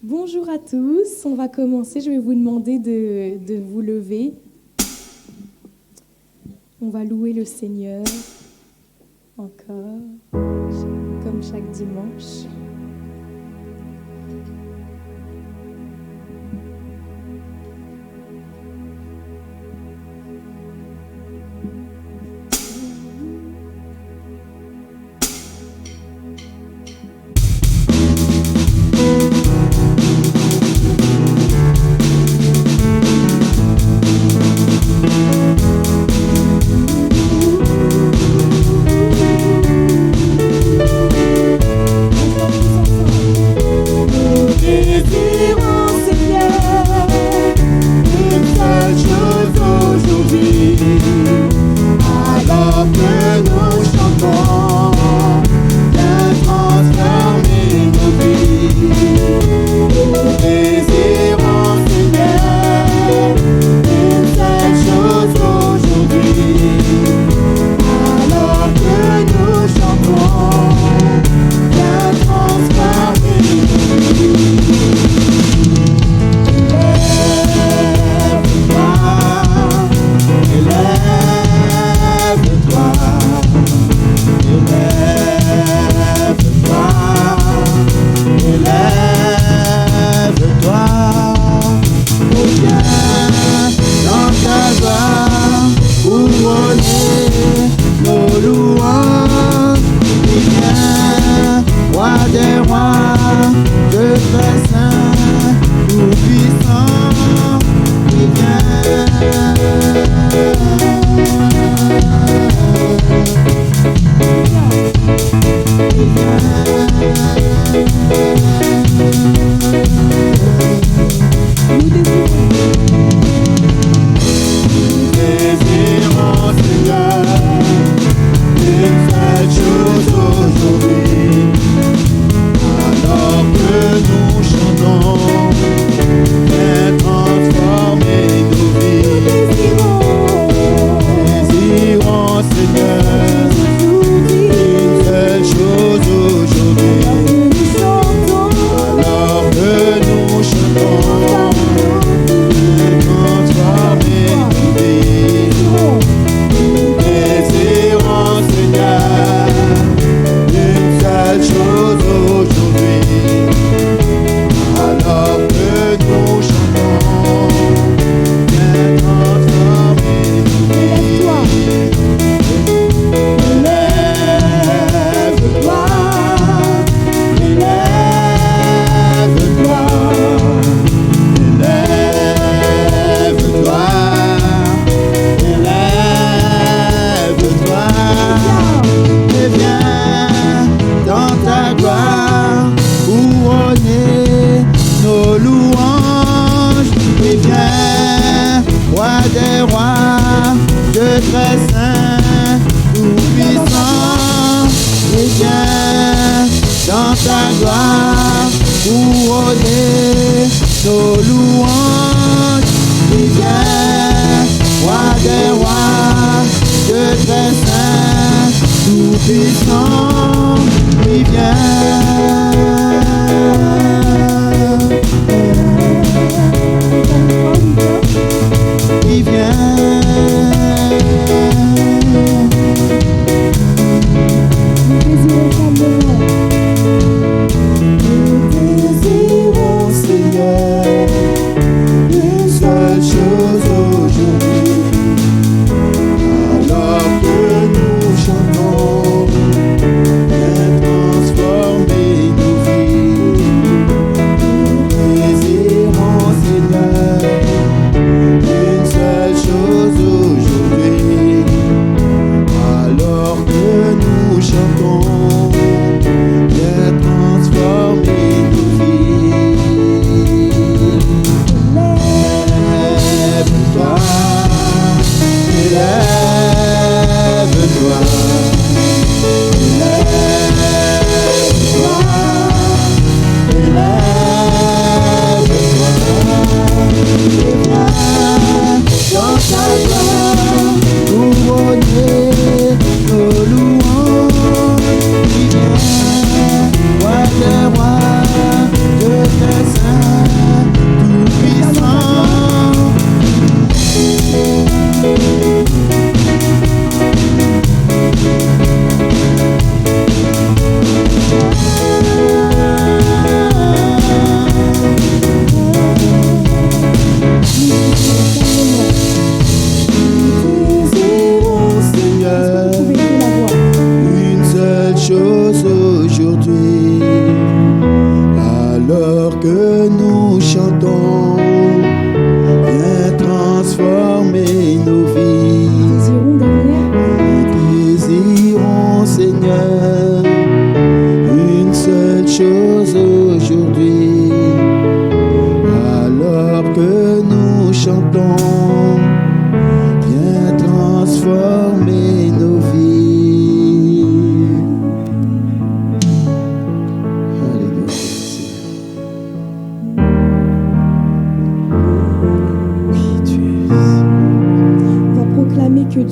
Bonjour à tous, on va commencer. Je vais vous demander de vous lever. On va louer le Seigneur encore, comme chaque dimanche. Alors que nous chantons, transformés.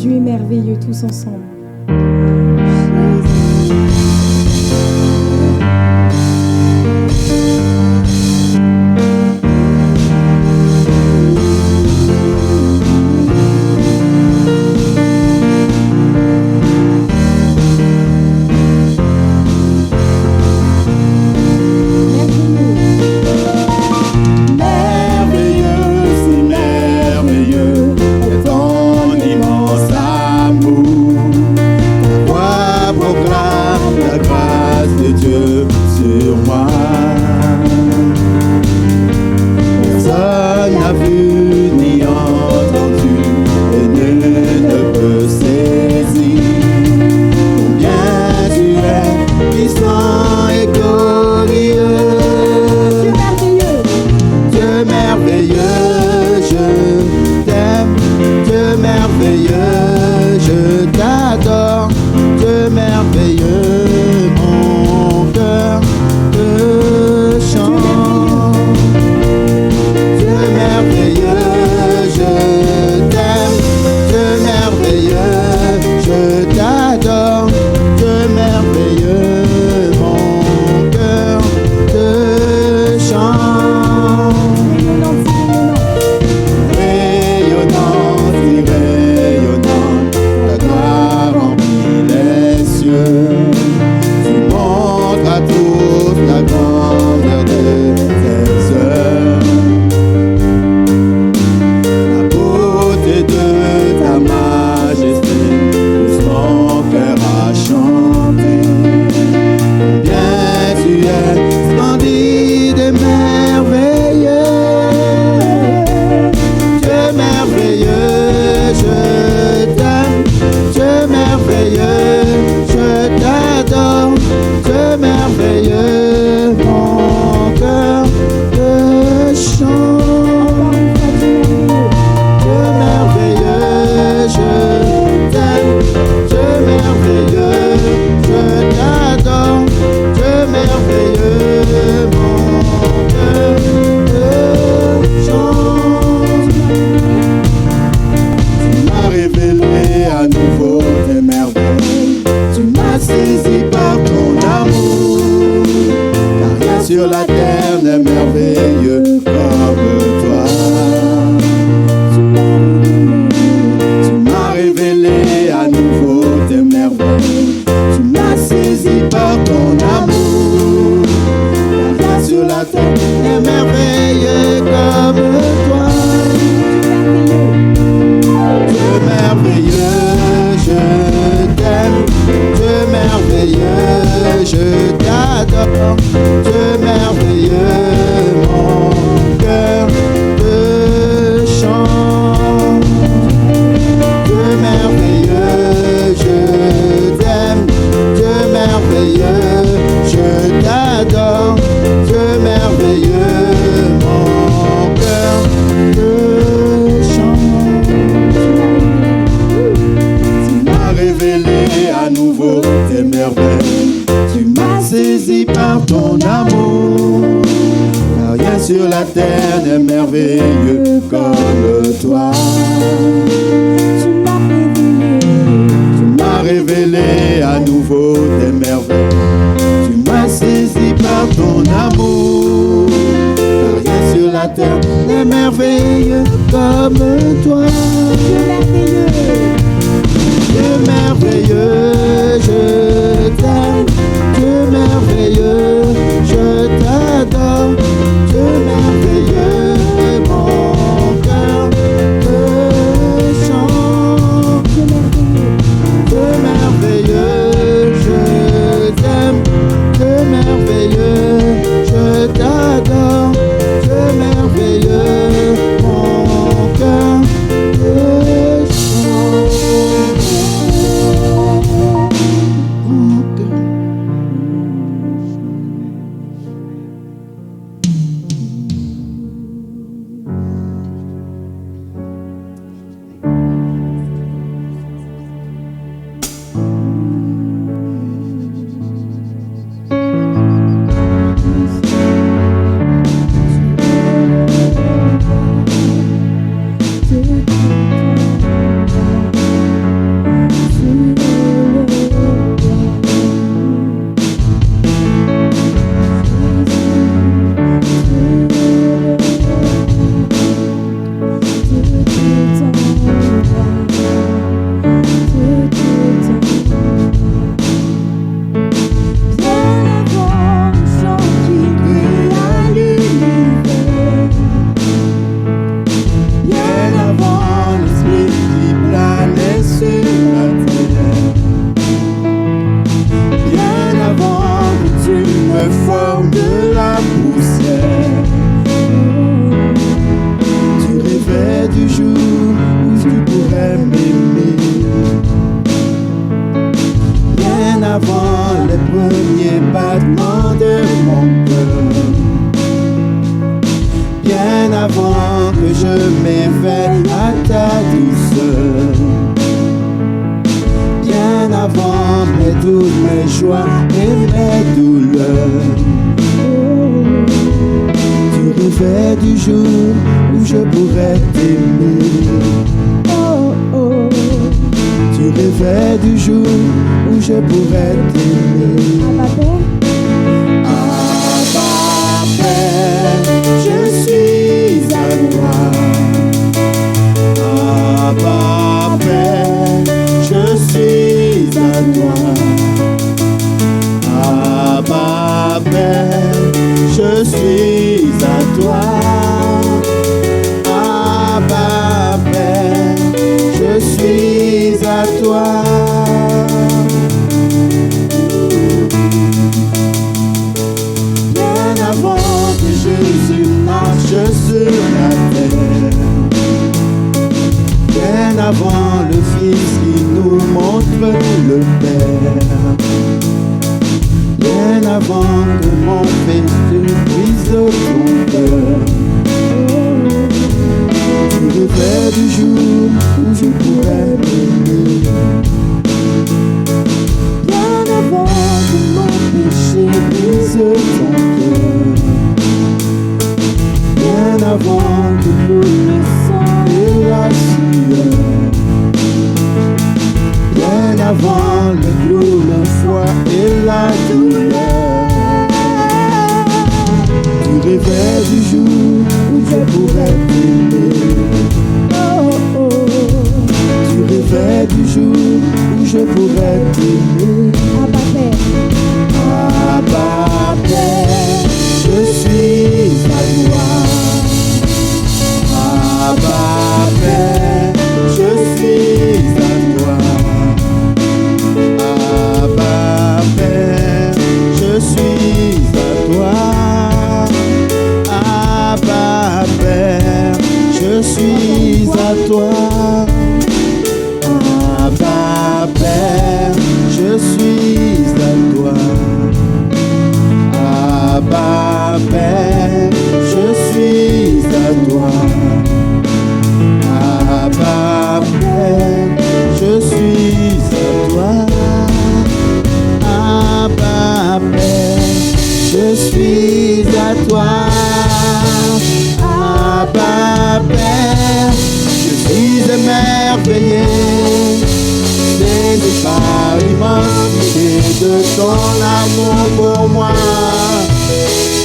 Dieu est merveilleux tous ensemble. Merveilleux, forme de la poussière. Tu rêvais du jour où tu pourrais m'aimer. Bien avant les premiers battements de mon cœur. Bien avant que je m'éveille à ta douceur. Bien avant mes doutes, mes joies et mes douleurs. Tu rêvais du jour où je pourrais t'aimer. Oh, oh. Tu rêvais du jour où je pourrais t'aimer. Abba Père, je suis à toi. Abba Père, je suis à toi. Abba Père, je suis à toi. Abba Père, je suis à toi. Bien avant que Jésus marche sur la terre. Bien avant le Fils qui nous montre le Père. Bien avant que mon fils tu brises ton cœur. Tu rêvais du jour où je pourrais m'aimer. Bien avant que mon péché brise ton cœur. Bien avant que tout le sang et la sueur. Bien avant le clou, le foie et la douleur. Tu rêvais du jour où je pourrais t'aimer. Oh, oh. Tu rêvais du jour où je pourrais t'aimer. Abba Père. Abba Père, je suis à toi. Abba Père, je suis à toi. Abba Père, je suis à toi. Abba Père, je suis à toi. Abba Père, je suis à toi. Abba Père, je suis à toi. Abba Père, je suis à toi. Abba Père, je suis à toi. Abba Père, je suis émerveillé des par l'immensité de ton amour pour moi.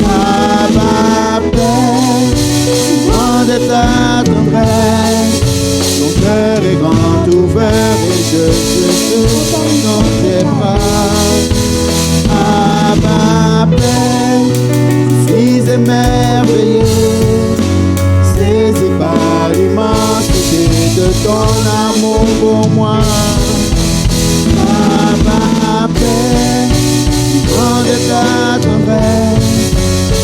Abba Père, grand de ta tendresse, ton cœur est grand ouvert et je suis dans tes bras. Abba Père, je suis émerveillé, saisi par l'immensité de ton amour pour moi. Abba Père, grand de ta tendresse,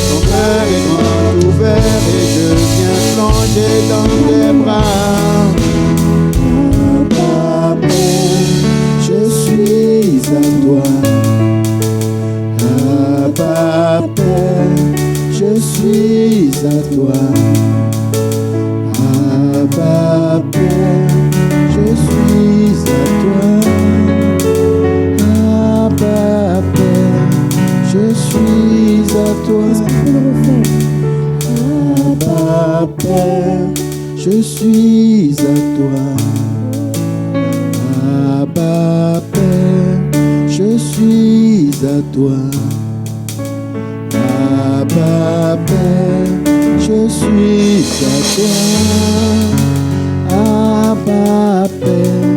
ton cœur est grand ouvert et je viens plonger dans tes bras. Abba Père, je suis à toi. Abba Père, je suis à toi. Abba Père, je suis à toi. Abba Père, je suis à toi. Abba Père, je suis à toi. Abba Père, je suis à toi. Abba Père, je suis à toi. Abba Père,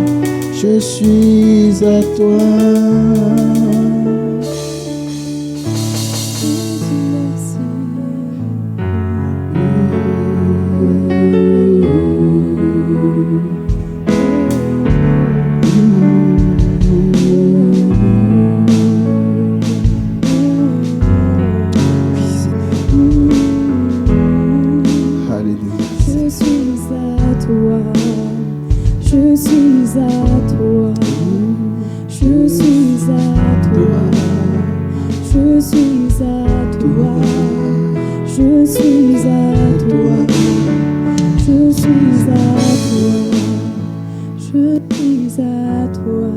je suis à toi. toi, je suis à toi, je suis à toi, je suis à toi.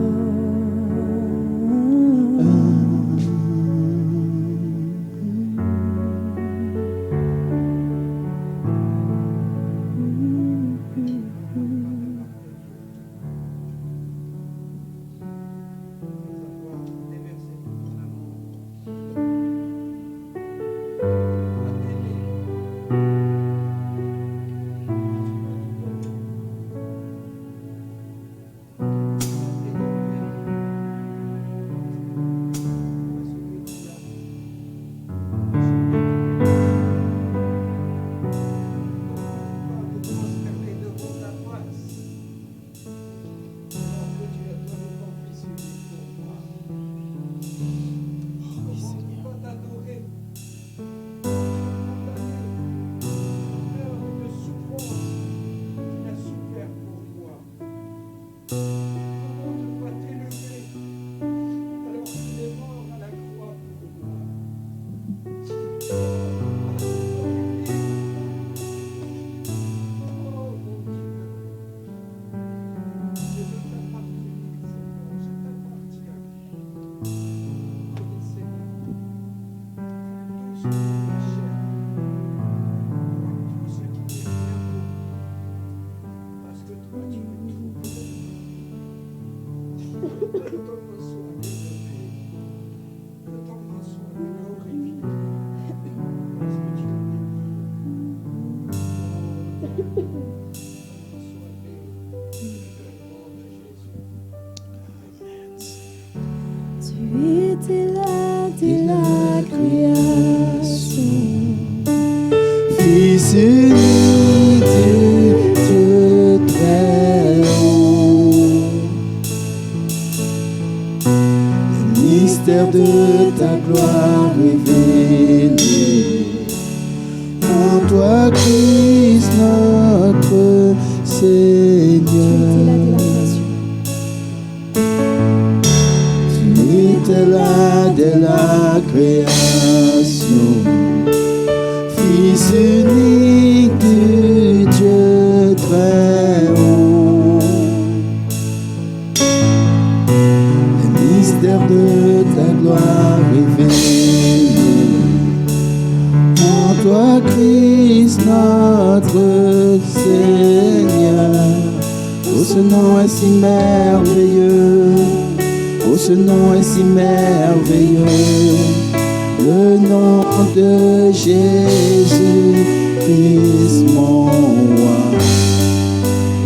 Tu étais là dès la création, Fils unique de Dieu très haut, le mystère de ta gloire révélé. En toi, Christ, notre Seigneur. Tu étais là dès la création, Fils unique du Dieu très haut. Le mystère de ta gloire révélé. En toi, Christ, notre Seigneur. Oh, ce nom est si merveilleux. Oh, ce nom est si merveilleux. Le nom de Jésus Christ, mon roi.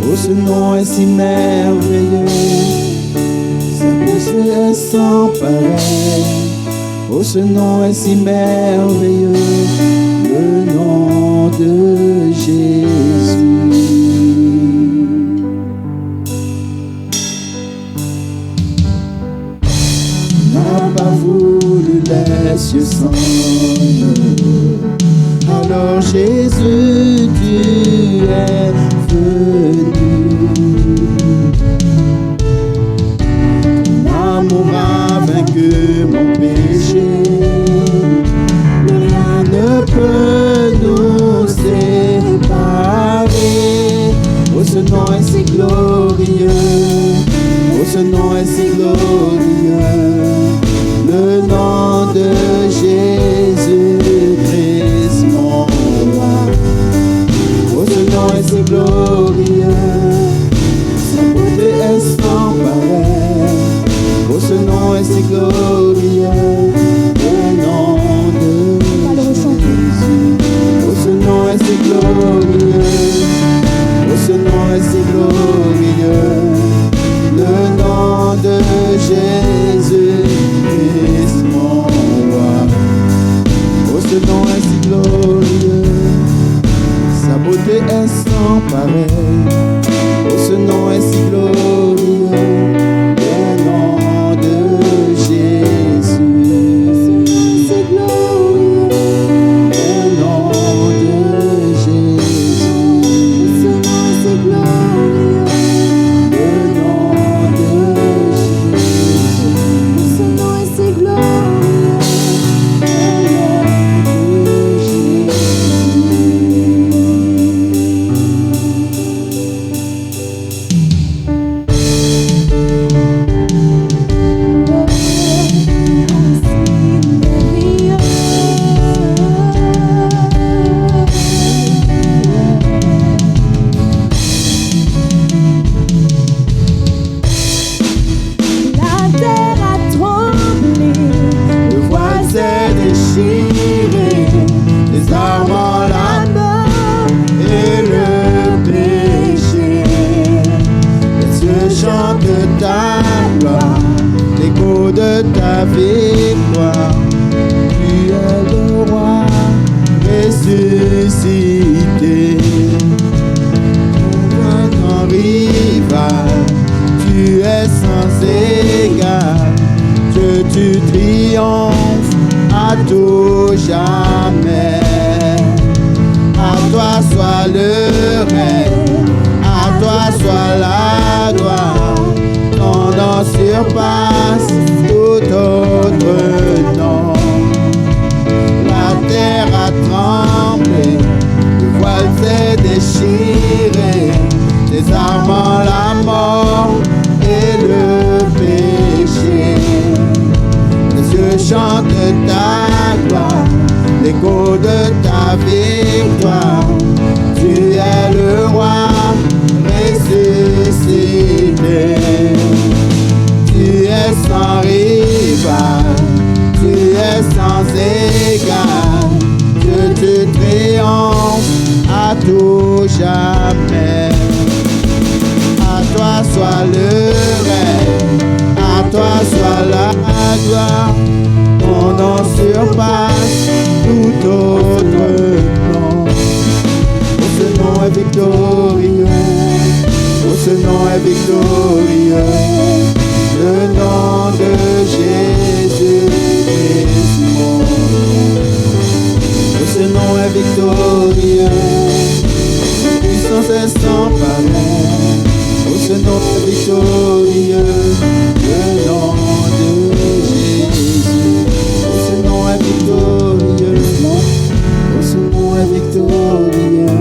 Oh, ce nom est si merveilleux. Sa beauté est sans pareil. Oh, ce nom est si merveilleux. Le nom de Jésus. N'a pas voulu les cieux sans nous. Alors Jésus, tu es venu. Ton amour a vaincu mon péché. Rien ne peut nous séparer. Oh, ce nom est si glorieux. Oh, ce nom est si glorieux. Le nom de Jésus-Christ, mon roi. Oh, ce nom est si glorieux. Sa beauté est sans pareil. Oh, ce nom est si glorieux. Le nom de Jésus. Oh, ce nom est si glorieux. Oh, ce nom est si glorieux. Le nom de Jésus Christ, mon roi. Oh, ce nom est si glorieux. Sa beauté est sans pareil. Oh, ce nom est si glorieux. Le nom de Jésus. C'est glorieux. Le nom de Jésus. Ce nom est si glorieux. Le nom de Jésus. Ce nom est si glorieux. Le nom la victoire. Tu es le roi ressuscité. Tu es sans rival, tu es sans égal. Que tu triomphes à tout jamais. À toi soit le règne, à toi soit la gloire. Ton nom surpasse tout autre nom. Oh, ce nom est victorieux, oh, ce nom est victorieux. Le nom de Jésus est mon nom. Oh, ce nom est victorieux, puissance est sans pareil. Oh, ce nom est victorieux, le nom de Jésus. Oh, ce nom est victorieux, oh, ce nom est victorieux,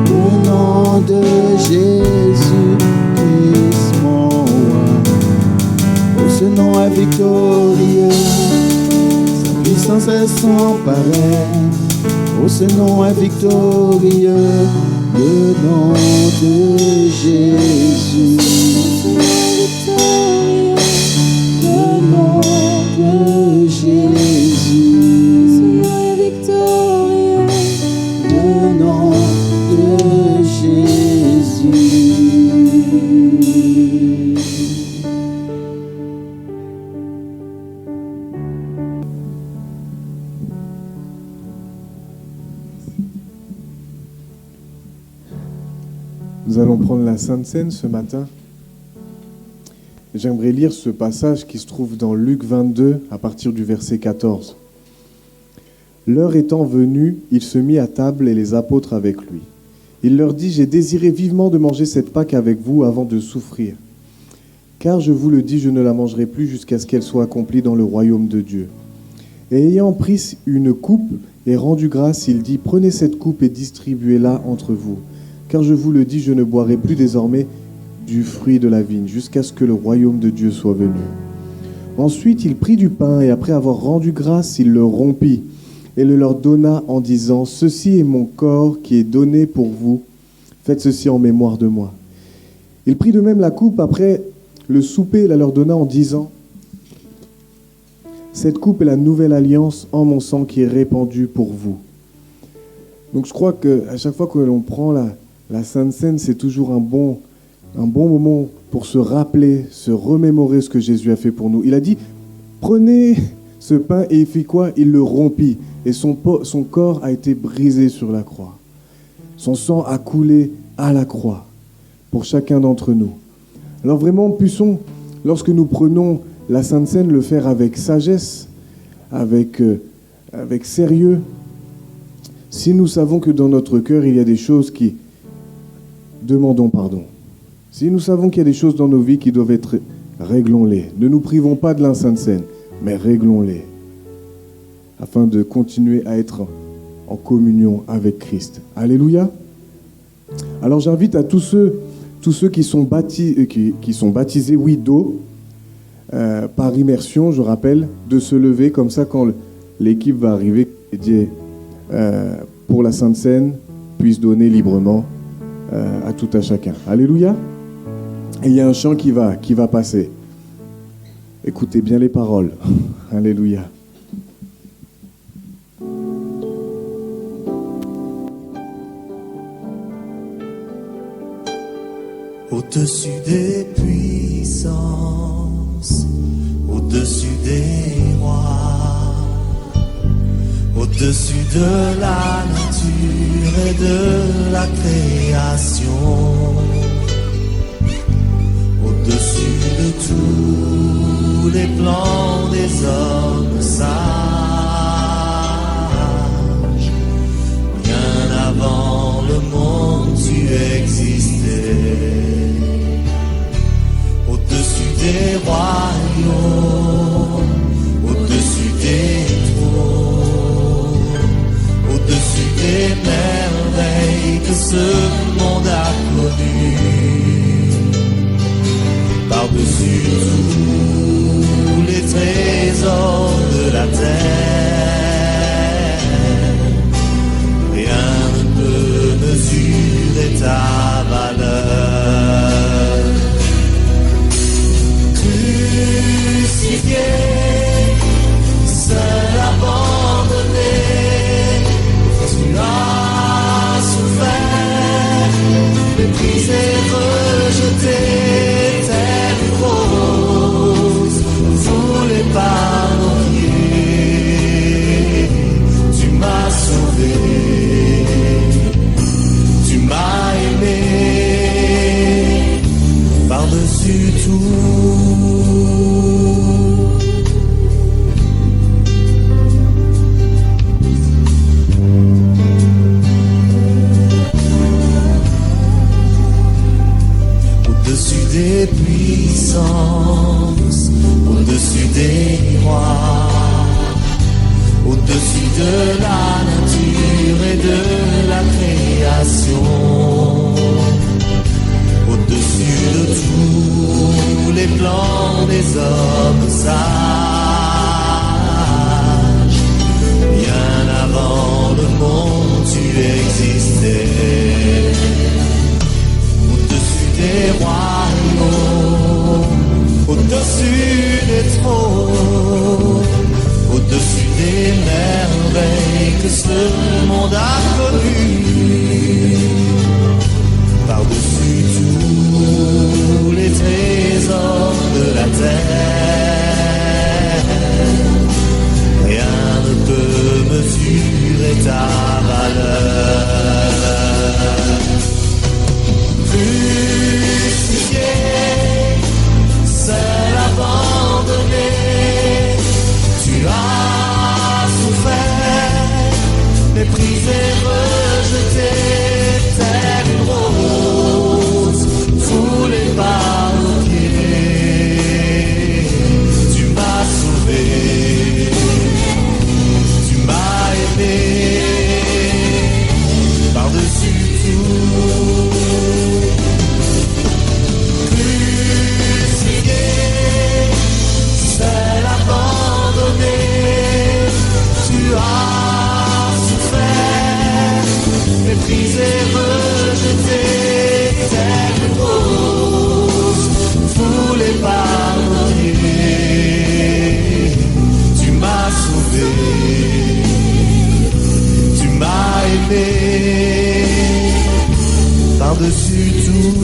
le nom de Jésus Christ mon roi. Oh, ce nom est victorieux, sa puissance est sans pareil. Oh, ce nom est victorieux, le nom de Jésus. Le nom de Jésus. Le nom de Jésus. Nous allons prendre la Sainte Seine ce matin. J'aimerais lire ce passage qui se trouve dans Luc 22 à partir du verset 14. L'heure étant venue, il se mit à table et les apôtres avec lui. Il leur dit : j'ai désiré vivement de manger cette Pâque avec vous avant de souffrir. Car je vous le dis, je ne la mangerai plus jusqu'à ce qu'elle soit accomplie dans le royaume de Dieu. Et ayant pris une coupe et rendu grâce, il dit : prenez cette coupe et distribuez-la entre vous. Car je vous le dis, je ne boirai plus désormais du fruit de la vigne, jusqu'à ce que le royaume de Dieu soit venu. Ensuite, il prit du pain, et après avoir rendu grâce, il le rompit, et le leur donna en disant : ceci est mon corps qui est donné pour vous. Faites ceci en mémoire de moi. Il prit de même la coupe après le souper, et la leur donna en disant : cette coupe est la nouvelle alliance en mon sang qui est répandue pour vous. Donc je crois qu'à chaque fois que l'on prend la Sainte Seine, c'est toujours un bon moment pour se rappeler, se remémorer ce que Jésus a fait pour nous. Il a dit, prenez ce pain, et il fit quoi ? Il le rompit, et son corps a été brisé sur la croix. Son sang a coulé à la croix pour chacun d'entre nous. Alors vraiment, puissions, lorsque nous prenons la Sainte Seine, le faire avec sagesse, avec sérieux. Si nous savons que dans notre cœur, il y a des choses qui demandons pardon. Si nous savons qu'il y a des choses dans nos vies qui doivent être, réglons-les. Ne nous privons pas de la Sainte Seine, mais réglons-les, afin de continuer à être en communion avec Christ. Alléluia. Alors j'invite à tous ceux qui sont baptisés, oui, d'eau, par immersion, je rappelle, de se lever comme ça quand l'équipe va arriver et dire pour la Sainte Seine puisse donner librement à tout à chacun. Alléluia. Et il y a un chant qui va passer. Écoutez bien les paroles. Alléluia. Au-dessus des puissances, au-dessus des rois, au-dessus de la nature et de la création, au-dessus de tous les plans des hommes sages, bien avant le monde tu existais. Au-dessus des royaumes, au-dessus des trônes, au-dessus des merveilles que ce monde a connues, par-dessus tous les trésors de la terre, de la nature et de la création, au-dessus de tous les plans des hommes sages, bien avant le monde tu existais, au-dessus des royaumes, au-dessus des trônes, au-dessus des merveilles que ce monde a connues, par-dessus tous les trésors de la terre, rien ne peut mesurer ta valeur. Crucifié, seul abandonné, tu as souffert, méprisé, rejeté, tel une rose, foulé par nos pieds. Tu m'as sauvé, tu m'as aimé, par-dessus tout. Crucifié, seul abandonné, tu as souffert, méprisé, rejeté, tel une rose, foulé par nos pieds. Tu m'as sauvé, tu m'as aimé, par-dessus tout.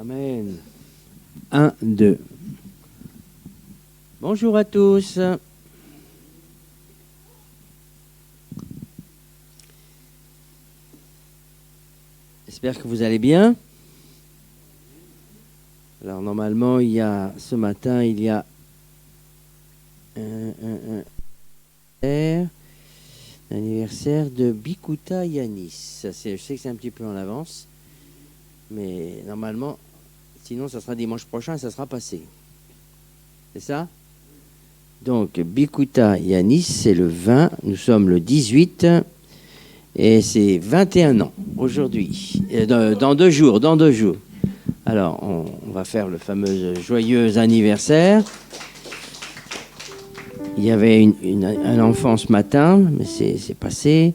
Amen. 1, 2. Bonjour à tous. J'espère que vous allez bien. Alors normalement, ce matin, il y a un anniversaire de Bikuta Yanis. Je sais que c'est un petit peu en avance, mais normalement, sinon ça sera dimanche prochain et ça sera passé. C'est ça? Donc Bikuta Yanis, c'est le 20, nous sommes le 18 et c'est 21 ans aujourd'hui, dans 2 jours. Alors on va faire le fameux joyeux anniversaire. Il y avait un enfant ce matin, mais c'est passé.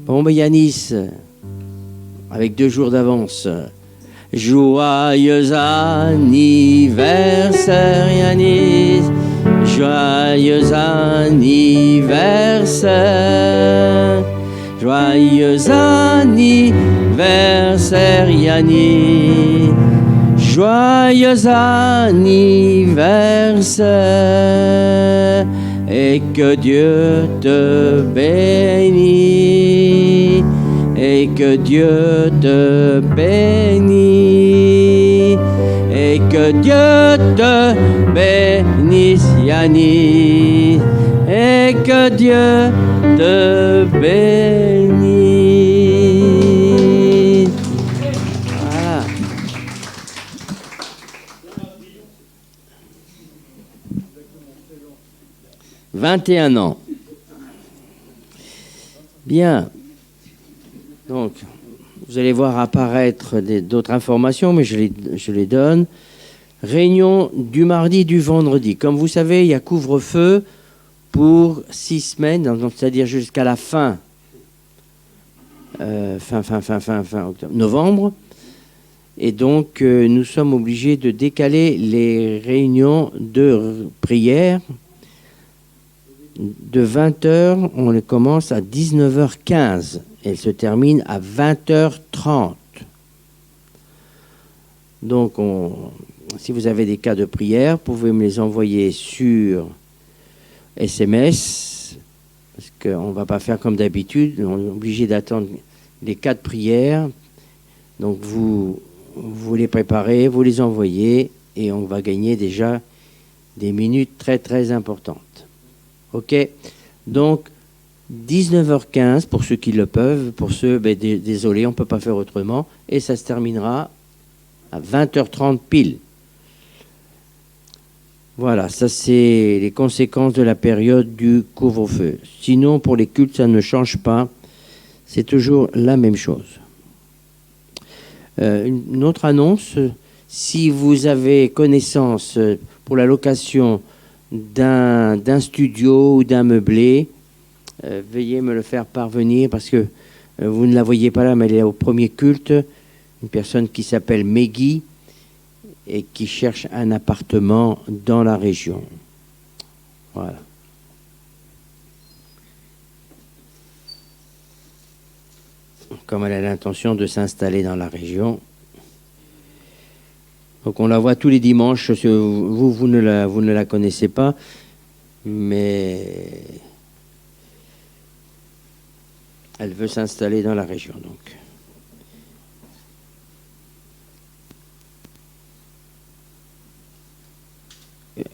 Bon, ben Yanis, avec 2 jours d'avance. Joyeux anniversaire Yanis, joyeux anniversaire, joyeux anniversaire Yanis, joyeux anniversaire, et que Dieu te bénisse. Et que Dieu te bénisse, et que Dieu te bénisse, Yanis, et que Dieu te bénisse. Voilà. « 21 ans. Bien. Donc, vous allez voir apparaître d'autres informations, mais je les donne. Réunion du mardi, du vendredi. Comme vous savez, il y a couvre-feu pour 6 semaines, donc c'est-à-dire jusqu'à la fin octobre, novembre. Et donc, nous sommes obligés de décaler les réunions de prière. De 20h, on les commence à 19h15. Elle se termine à 20h30. Donc, si vous avez des cas de prière, vous pouvez me les envoyer sur SMS, parce qu'on ne va pas faire comme d'habitude. On est obligé d'attendre les cas de prière. Donc, vous les préparez, vous les envoyez, et on va gagner déjà des minutes très, très importantes. OK? Donc, 19h15 pour ceux qui le peuvent. Pour ceux, désolé, on ne peut pas faire autrement. Et ça se terminera à 20h30 pile. Voilà, ça c'est les conséquences de la période du couvre-feu. Sinon, pour les cultes, ça ne change pas. C'est toujours la même chose. Une autre annonce, si vous avez connaissance pour la location d'un studio ou d'un meublé, veuillez me le faire parvenir parce que vous ne la voyez pas là, mais elle est au premier culte. Une personne qui s'appelle Meggy et qui cherche un appartement dans la région. Voilà. Comme elle a l'intention de s'installer dans la région. Donc on la voit tous les dimanches. Vous ne la connaissez pas, mais elle veut s'installer dans la région. Donc.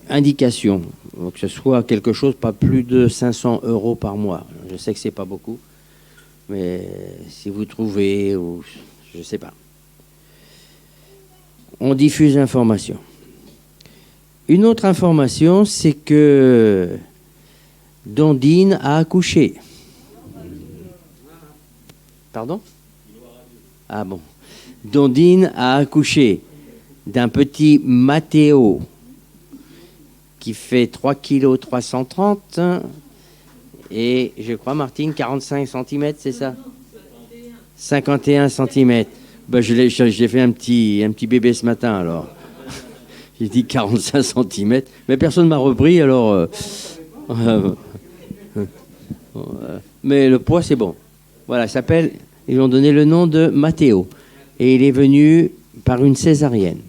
Indication, que ce soit quelque chose, pas plus de 500 € par mois. Je sais que c'est pas beaucoup, mais si vous trouvez, ou je sais pas. On diffuse l'information. Une autre information, c'est que Dondine a accouché. Pardon? Ah bon. Dondine a accouché d'un petit Mathéo qui fait 3 kg 330 et je crois, Martine, 45 cm, c'est ça? 51 cm. Ben, j'ai fait un petit bébé ce matin, alors. J'ai dit 45 cm, mais personne ne m'a repris, alors... mais le poids, c'est bon. Voilà, ils ont donné le nom de Mathéo. Et il est venu par une césarienne.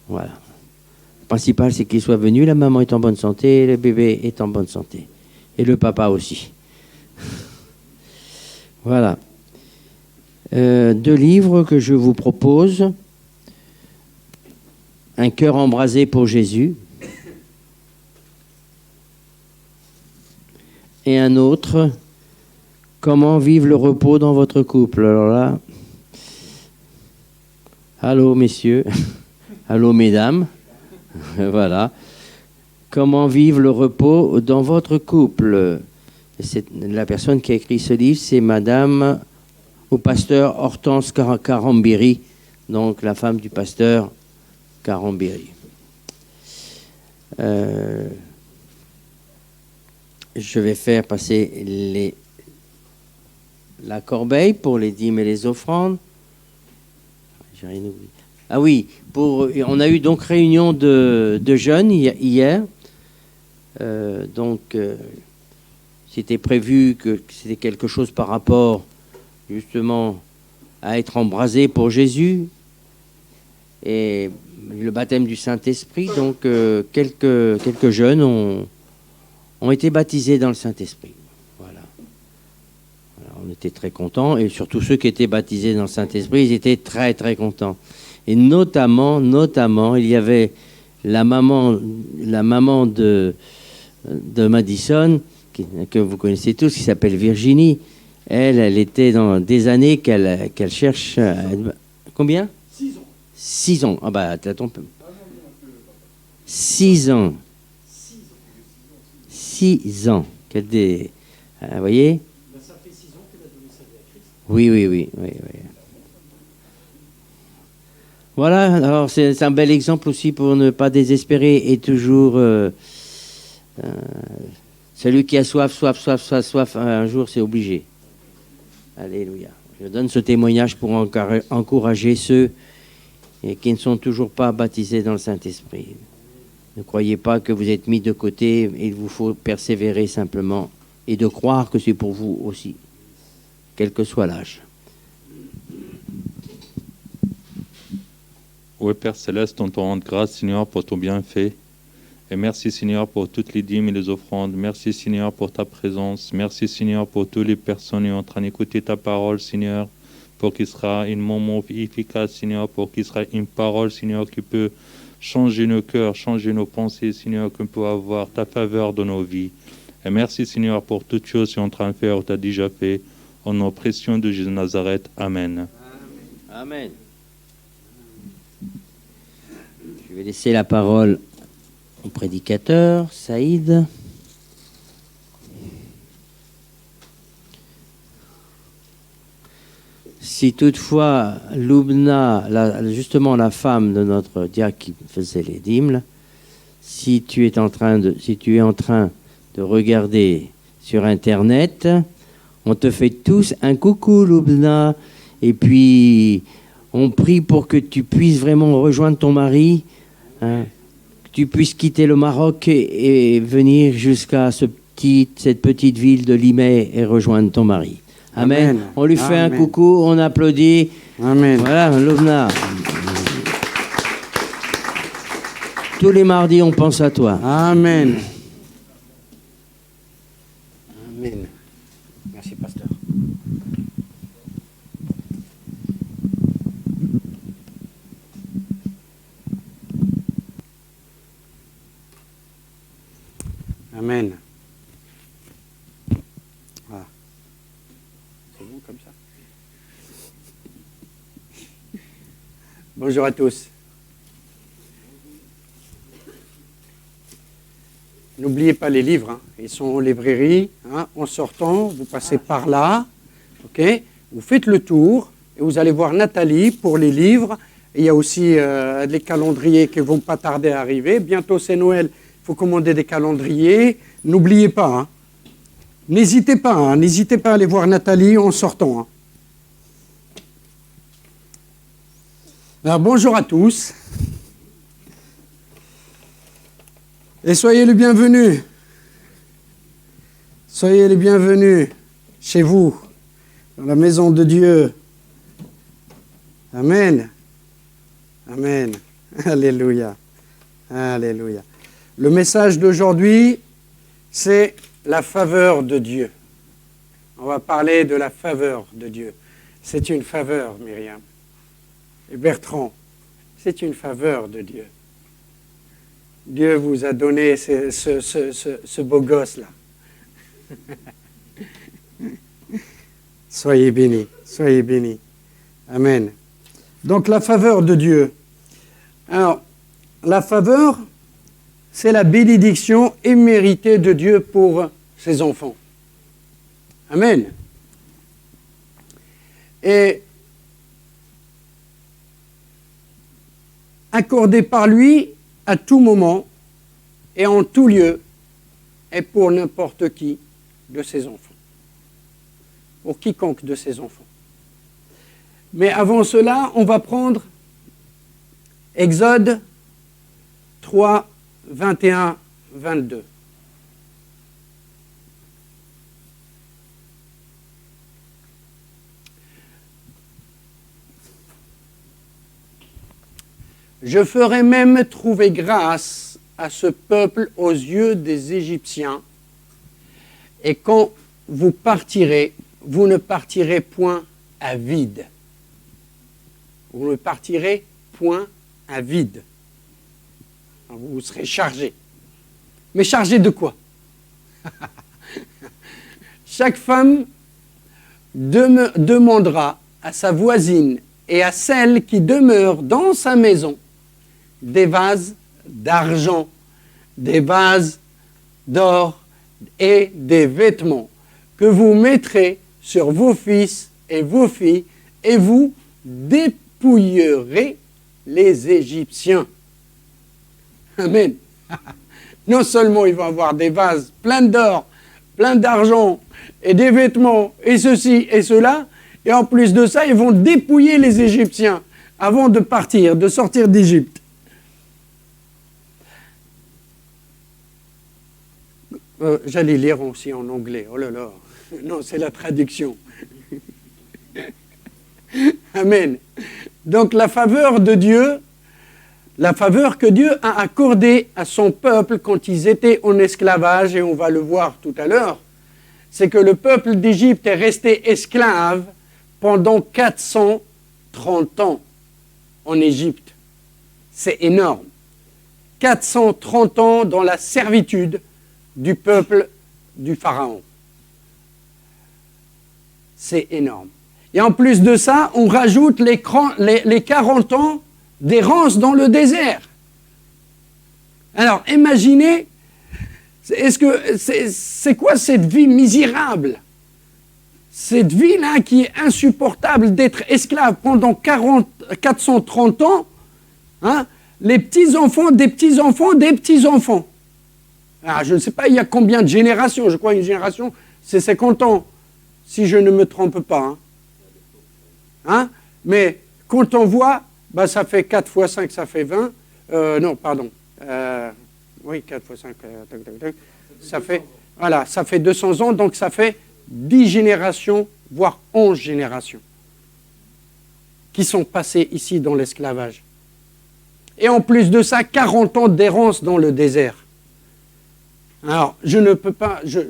Voilà. Le principal, c'est qu'il soit venu. La maman est en bonne santé, le bébé est en bonne santé. Et le papa aussi. Voilà. 2 livres que je vous propose. Un cœur embrasé pour Jésus. Et un autre, comment vivre le repos dans votre couple. Alors là, allô messieurs, allô mesdames. Voilà. Comment vivre le repos dans votre couple. La personne qui a écrit ce livre, c'est Madame au pasteur Hortense Carambiri, donc la femme du pasteur Carambiri. Je vais faire passer la corbeille pour les dîmes et les offrandes. J'ai rien oublié. Ah oui, on a eu donc réunion de jeunes hier. C'était prévu que c'était quelque chose par rapport justement à être embrasé pour Jésus et le baptême du Saint-Esprit. Donc quelques jeunes ont été baptisés dans le Saint-Esprit. Voilà. On était très contents et surtout ceux qui étaient baptisés dans le Saint-Esprit, ils étaient très très contents. Et notamment, il y avait la maman de Madison, que vous connaissez tous, qui s'appelle Virginie. Elle était dans des années qu'elle cherche... Combien? 6 ans. 6 ans. Ah bah, t'as ton... 6 ans. 6 ans. Vous voyez? Ça fait 6 ans qu'elle a donné sa vie à Christ. Oui. Voilà, alors c'est un bel exemple aussi pour ne pas désespérer et toujours celui qui a soif, un jour c'est obligé. Alléluia. Je donne ce témoignage pour encourager ceux qui ne sont toujours pas baptisés dans le Saint-Esprit. Ne croyez pas que vous êtes mis de côté, il vous faut persévérer simplement et de croire que c'est pour vous aussi, quel que soit l'âge. Oui, Père Céleste, on te rend grâce, Seigneur, pour ton bienfait. Et merci, Seigneur, pour toutes les dîmes et les offrandes. Merci, Seigneur, pour ta présence. Merci, Seigneur, pour toutes les personnes qui sont en train d'écouter ta parole, Seigneur, pour qu'il sera un moment efficace, Seigneur, pour qu'il sera une parole, Seigneur, qui peut changer nos cœurs, changer nos pensées, Seigneur, qu'on peut avoir ta faveur dans nos vies. Et merci, Seigneur, pour toutes choses que tu es en train de faire, tu as déjà fait. Au nom précieux de Jésus de Nazareth. Amen. Amen. Je vais laisser la parole au prédicateur, Saïd. Si toutefois Loubna, justement la femme de notre diacre qui faisait les dîmes, si tu es en train de regarder sur Internet, on te fait tous un coucou, Loubna, et puis on prie pour que tu puisses vraiment rejoindre ton mari, hein, que tu puisses quitter le Maroc et venir jusqu'à cette petite ville de Limay et rejoindre ton mari. Amen. Amen. On lui fait un coucou, on applaudit. Amen. Voilà, Loubna. Tous les mardis, on pense à toi. Amen. Amen. Merci, pasteur. Amen. Ah. C'est bon comme ça. Bonjour à tous. N'oubliez pas les livres, hein. Ils sont en librairie, hein. En sortant, vous passez par là, ok. Vous faites le tour et vous allez voir Nathalie pour les livres. Et il y a aussi les calendriers qui ne vont pas tarder à arriver. Bientôt c'est Noël, il faut commander des calendriers. N'oubliez pas, hein. N'hésitez pas, hein. N'hésitez pas à aller voir Nathalie en sortant, hein. Alors bonjour à tous. Et soyez les bienvenus. Soyez les bienvenus chez vous, dans la maison de Dieu. Amen. Amen. Alléluia. Alléluia. Le message d'aujourd'hui, c'est la faveur de Dieu. On va parler de la faveur de Dieu. C'est une faveur, Myriam. Et Bertrand, c'est une faveur de Dieu. Dieu vous a donné ce beau gosse-là. Soyez bénis, soyez bénis. Amen. Donc la faveur de Dieu. Alors, la faveur, c'est la bénédiction imméritée de Dieu pour ses enfants. Amen. Et accordée par lui à tout moment et en tout lieu et pour n'importe qui de ses enfants. Pour quiconque de ses enfants. Mais avant cela, on va prendre Exode 3, 21, 22. Je ferai même trouver grâce à ce peuple aux yeux des Égyptiens, et quand vous partirez, vous ne partirez point à vide. Vous ne partirez point à vide. Vous serez chargés. Mais chargés de quoi? Chaque femme demandera à sa voisine et à celle qui demeure dans sa maison des vases d'argent, des vases d'or et des vêtements que vous mettrez sur vos fils et vos filles, et vous dépouillerez les Égyptiens. Amen. Non seulement ils vont avoir des vases pleins d'or, pleins d'argent, et des vêtements, et ceci et cela, Et en plus de ça, ils vont dépouiller les Égyptiens avant de partir, de sortir d'Égypte. J'allais lire aussi en anglais. Oh là là. Non, c'est la traduction. Amen. Donc la faveur de Dieu, la faveur que Dieu a accordée à son peuple quand ils étaient en esclavage, et on va le voir tout à l'heure, c'est que le peuple d'Égypte est resté esclave pendant 430 ans en Égypte. C'est énorme. 430 ans dans la servitude du peuple du Pharaon. C'est énorme. Et en plus de ça, on rajoute les 40 ans d'errance dans le désert. Alors, imaginez, c'est quoi cette vie misérable? Cette vie-là qui est insupportable d'être esclave pendant 430 ans, hein, les petits-enfants des petits-enfants des petits-enfants. Alors, je ne sais pas, il y a combien de générations? Je crois une génération, c'est 50 ans, si je ne me trompe pas. Hein. Hein? Mais quand on voit, bah, ça fait 4 fois 5, ça fait 20. Non, pardon. Oui, 4 fois 5, ça fait, voilà, ça fait 200 ans, donc ça fait 10 générations, voire 11 générations, qui sont passées ici dans l'esclavage. Et en plus de ça, 40 ans d'errance dans le désert. Alors, je ne peux pas, je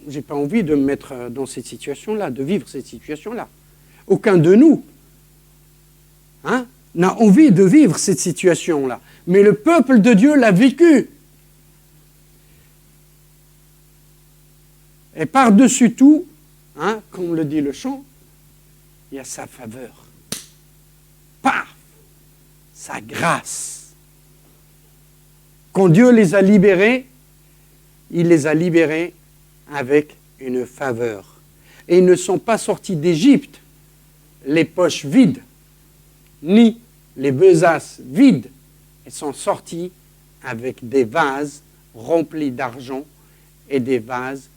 n'ai pas envie de me mettre dans cette situation-là, de vivre cette situation-là. Aucun de nous, hein, n'a envie de vivre cette situation-là. Mais le peuple de Dieu l'a vécu. Et par-dessus tout, hein, comme le dit le chant, il y a sa faveur. Paf! Sa grâce. Quand Dieu les a libérés, il les a libérés avec une faveur. Et ils ne sont pas sortis d'Égypte les poches vides, ni les besaces vides. Ils sont sortis avec des vases remplis d'argent et des vases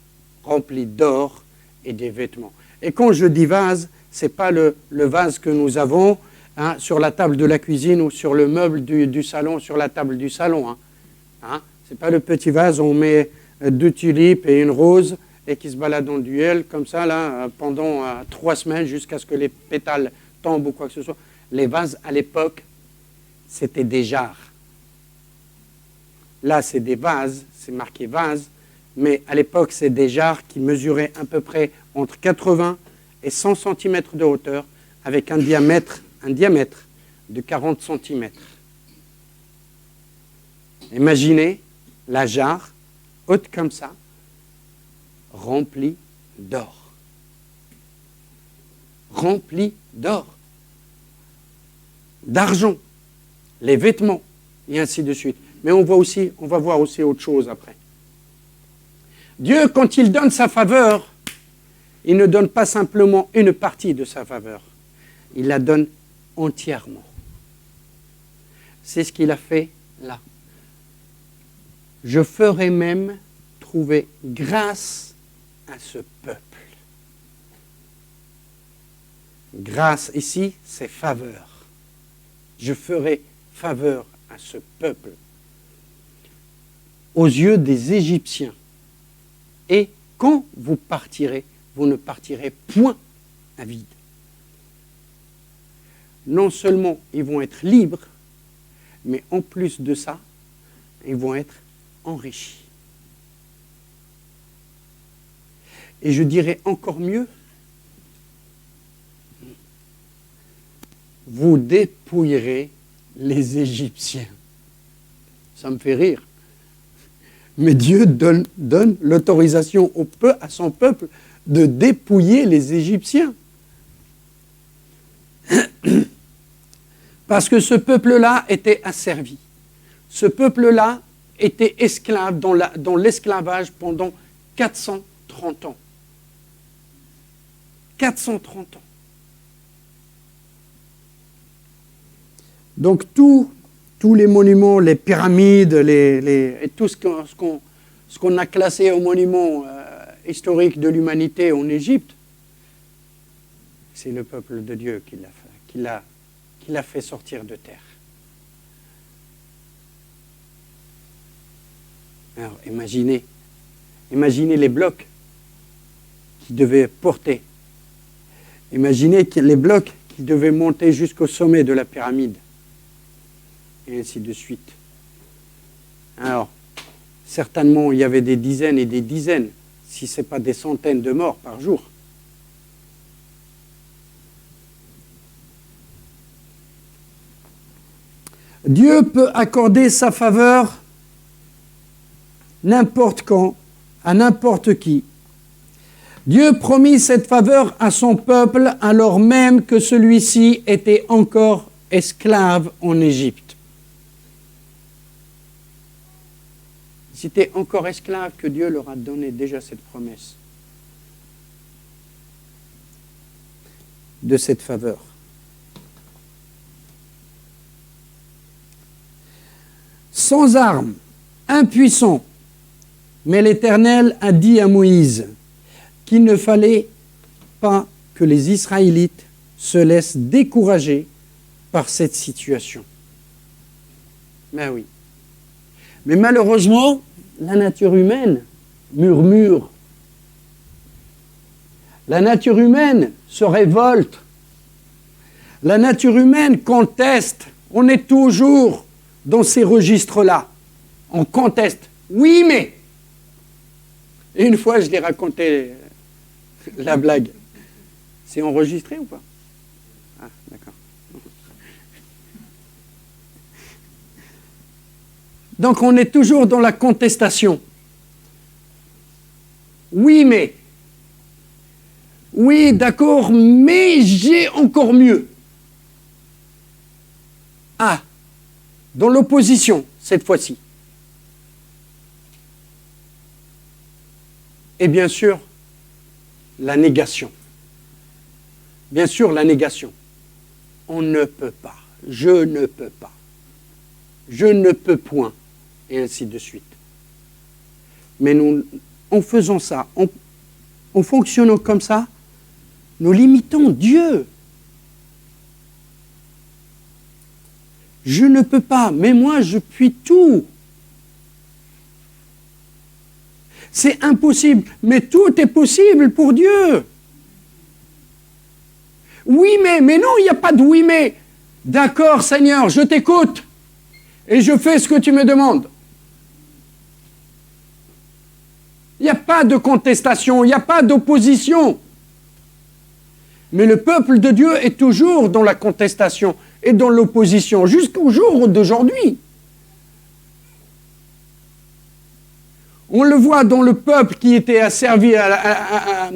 remplis d'or et des vêtements. Et quand je dis vase, ce n'est pas le vase que nous avons, hein, sur la table de la cuisine ou sur le meuble du salon, sur la table du salon. Hein. Hein? Ce n'est pas le petit vase où on met 2 tulipes et une rose et qui se balade en duel comme ça là, pendant 3 semaines jusqu'à ce que les pétales tombent ou quoi que ce soit. Les vases à l'époque, c'était des jarres. Là, c'est des vases, c'est marqué vase, mais à l'époque, c'est des jarres qui mesuraient à peu près entre 80 et 100 cm de hauteur, avec un diamètre de 40 cm. Imaginez la jarre, haute comme ça, remplie d'or. Remplie d'or. D'argent, les vêtements, et ainsi de suite. Mais on va voir aussi autre chose après. Dieu, quand il donne sa faveur, il ne donne pas simplement une partie de sa faveur. Il la donne entièrement. C'est ce qu'il a fait là. Je ferai même trouver grâce à ce peuple. Grâce ici, c'est faveur. Je ferai faveur à ce peuple aux yeux des Égyptiens. Et quand vous partirez, vous ne partirez point à vide. Non seulement ils vont être libres, mais en plus de ça, ils vont être enrichis. Et je dirais encore mieux, vous dépouillerez les Égyptiens. Ça me fait rire. Mais Dieu donne l'autorisation à son peuple de dépouiller les Égyptiens. Parce que ce peuple-là était asservi. Ce peuple-là était esclave dans l'esclavage pendant 430 ans. 430 ans. Donc tous les monuments, les pyramides, et tout ce qu'on a classé au monument historique de l'humanité en Égypte, c'est le peuple de Dieu qui l'a fait sortir de terre. Alors, imaginez les blocs qu'il devait porter. Imaginez les blocs qu'il devait monter jusqu'au sommet de la pyramide. Et ainsi de suite. Alors, certainement, il y avait des dizaines et des dizaines, si ce n'est pas des centaines de morts par jour. Dieu peut accorder sa faveur n'importe quand, à n'importe qui. Dieu promit cette faveur à son peuple alors même que celui-ci était encore esclave en Égypte. C'était encore esclave que Dieu leur a donné déjà cette promesse de cette faveur. Sans armes, impuissant, mais l'Éternel a dit à Moïse qu'il ne fallait pas que les Israélites se laissent décourager par cette situation. Ben oui. Mais malheureusement, la nature humaine murmure. La nature humaine se révolte. La nature humaine conteste. On est toujours dans ces registres-là. On conteste. Oui, mais. Et une fois, je l'ai raconté la blague. C'est enregistré ou pas? Ah, d'accord. Donc on est toujours dans la contestation. Oui, mais. Oui, d'accord, mais j'ai encore mieux. Ah, dans l'opposition, cette fois-ci. Et bien sûr, la négation. Bien sûr, la négation. On ne peut pas. Je ne peux pas. Je ne peux point. Et ainsi de suite. Mais nous, en faisant ça, en fonctionnant comme ça, nous limitons Dieu. Je ne peux pas, mais moi je puis tout. C'est impossible, mais tout est possible pour Dieu. Oui, mais non, il n'y a pas de oui, mais. D'accord, Seigneur, je t'écoute et je fais ce que tu me demandes. Il n'y a pas de contestation, il n'y a pas d'opposition. Mais le peuple de Dieu est toujours dans la contestation et dans l'opposition, jusqu'au jour d'aujourd'hui. On le voit dans le peuple qui était asservi à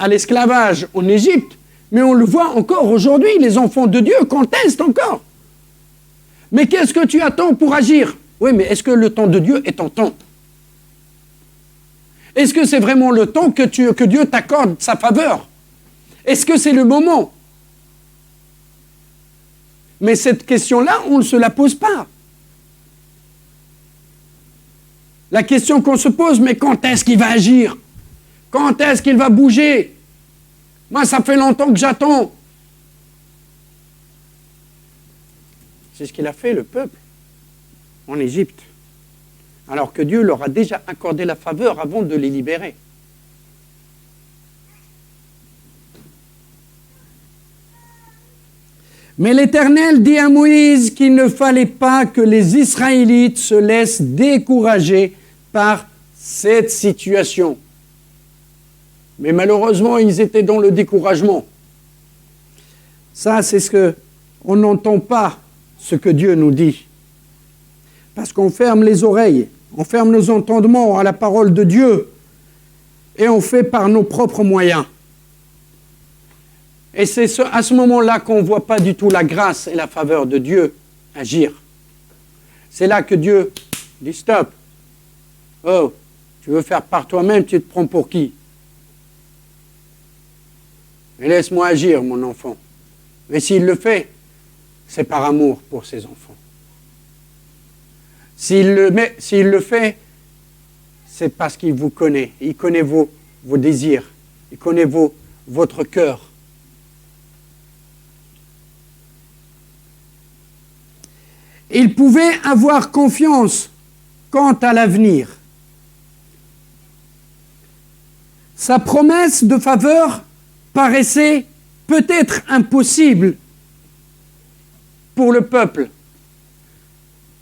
l'esclavage en Égypte, mais on le voit encore aujourd'hui, les enfants de Dieu contestent encore. Mais qu'est-ce que tu attends pour agir? Oui, mais est-ce que le temps de Dieu est ton temps? Est-ce que c'est vraiment le temps que Dieu t'accorde sa faveur? Est-ce que c'est le moment? Mais cette question-là, on ne se la pose pas. La question qu'on se pose, mais quand est-ce qu'il va agir? Quand est-ce qu'il va bouger? Moi, ça fait longtemps que j'attends. C'est ce qu'il a fait, le peuple, en Égypte. Alors que Dieu leur a déjà accordé la faveur avant de les libérer. Mais l'Éternel dit à Moïse qu'il ne fallait pas que les Israélites se laissent décourager par cette situation. Mais malheureusement, ils étaient dans le découragement. Ça, c'est ce que on n'entend pas, ce que Dieu nous dit. Parce qu'on ferme les oreilles, on ferme nos entendements à la parole de Dieu et on fait par nos propres moyens. Et c'est à ce moment-là qu'on ne voit pas du tout la grâce et la faveur de Dieu agir. C'est là que Dieu dit stop. Oh, tu veux faire par toi-même, tu te prends pour qui? Mais laisse-moi agir, mon enfant. Mais s'il le fait, c'est par amour pour ses enfants. S'il le fait, c'est parce qu'il vous connaît. Il connaît vos désirs. Il connaît vos votre cœur. Ils pouvaient avoir confiance quant à l'avenir. Sa promesse de faveur paraissait peut-être impossible pour le peuple.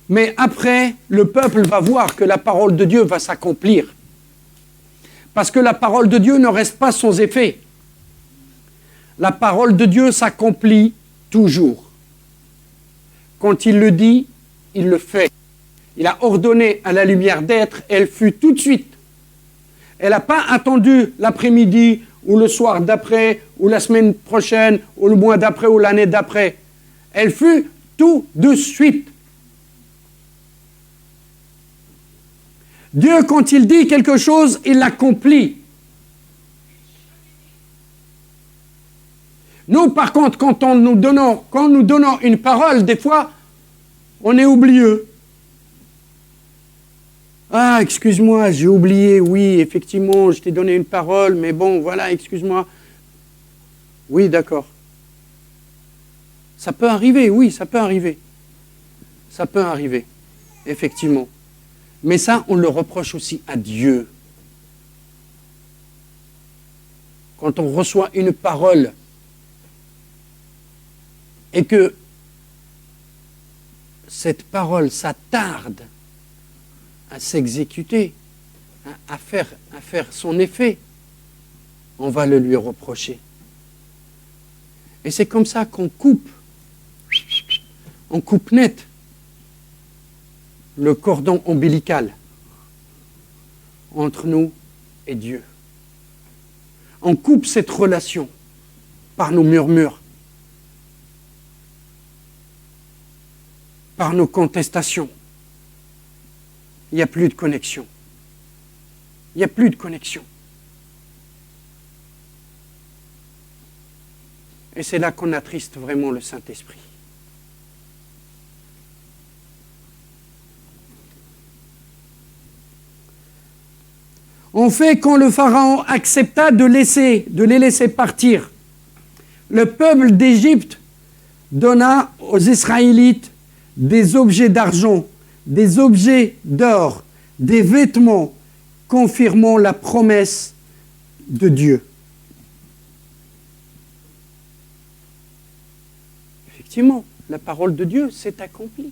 Mais après, le peuple va voir que la parole de Dieu va s'accomplir. Parce que la parole de Dieu ne reste pas sans effet. La parole de Dieu s'accomplit toujours. Quand il le dit, il le fait. Il a ordonné à la lumière d'être, elle fut tout de suite. Elle n'a pas attendu l'après-midi, ou le soir d'après, ou la semaine prochaine, ou le mois d'après, ou l'année d'après. Elle fut tout de suite. Dieu, quand il dit quelque chose, il l'accomplit. Nous, par contre, quand nous donnons une parole, des fois, on est oublieux. Ah, excuse-moi, j'ai oublié, oui, effectivement, je t'ai donné une parole, mais bon, voilà, excuse-moi. Oui, d'accord. Ça peut arriver, oui, ça peut arriver. Ça peut arriver, effectivement. Mais ça, on le reproche aussi à Dieu. Quand on reçoit une parole et que cette parole, ça tarde à s'exécuter, à faire son effet, on va le lui reprocher. Et c'est comme ça qu'on coupe net le cordon ombilical entre nous et Dieu. On coupe cette relation par nos murmures, par nos contestations. Il n'y a plus de connexion. Il n'y a plus de connexion. Et c'est là qu'on attriste vraiment le Saint-Esprit. En fait, quand le Pharaon accepta de les laisser partir, le peuple d'Égypte donna aux Israélites des objets d'argent, des objets d'or, des vêtements, confirmant la promesse de Dieu. Effectivement, la parole de Dieu s'est accomplie.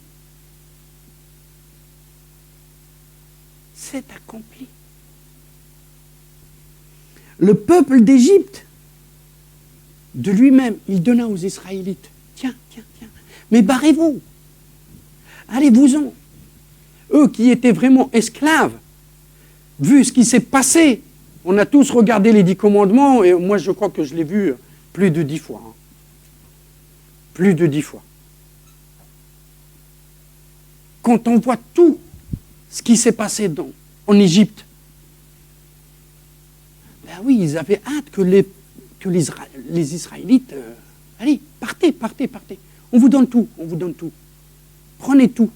C'est accompli. Le peuple d'Égypte, de lui-même, il donna aux Israélites. Tiens, mais barrez-vous. Allez-vous-en. Eux qui étaient vraiment esclaves, vu ce qui s'est passé, on a tous regardé les 10 commandements, et moi je crois que je l'ai vu plus de 10 fois. Plus de 10 fois. Quand on voit tout ce qui s'est passé en Égypte, ben oui, ils avaient hâte que les Israélites, allez, partez. On vous donne tout. Prenez tout.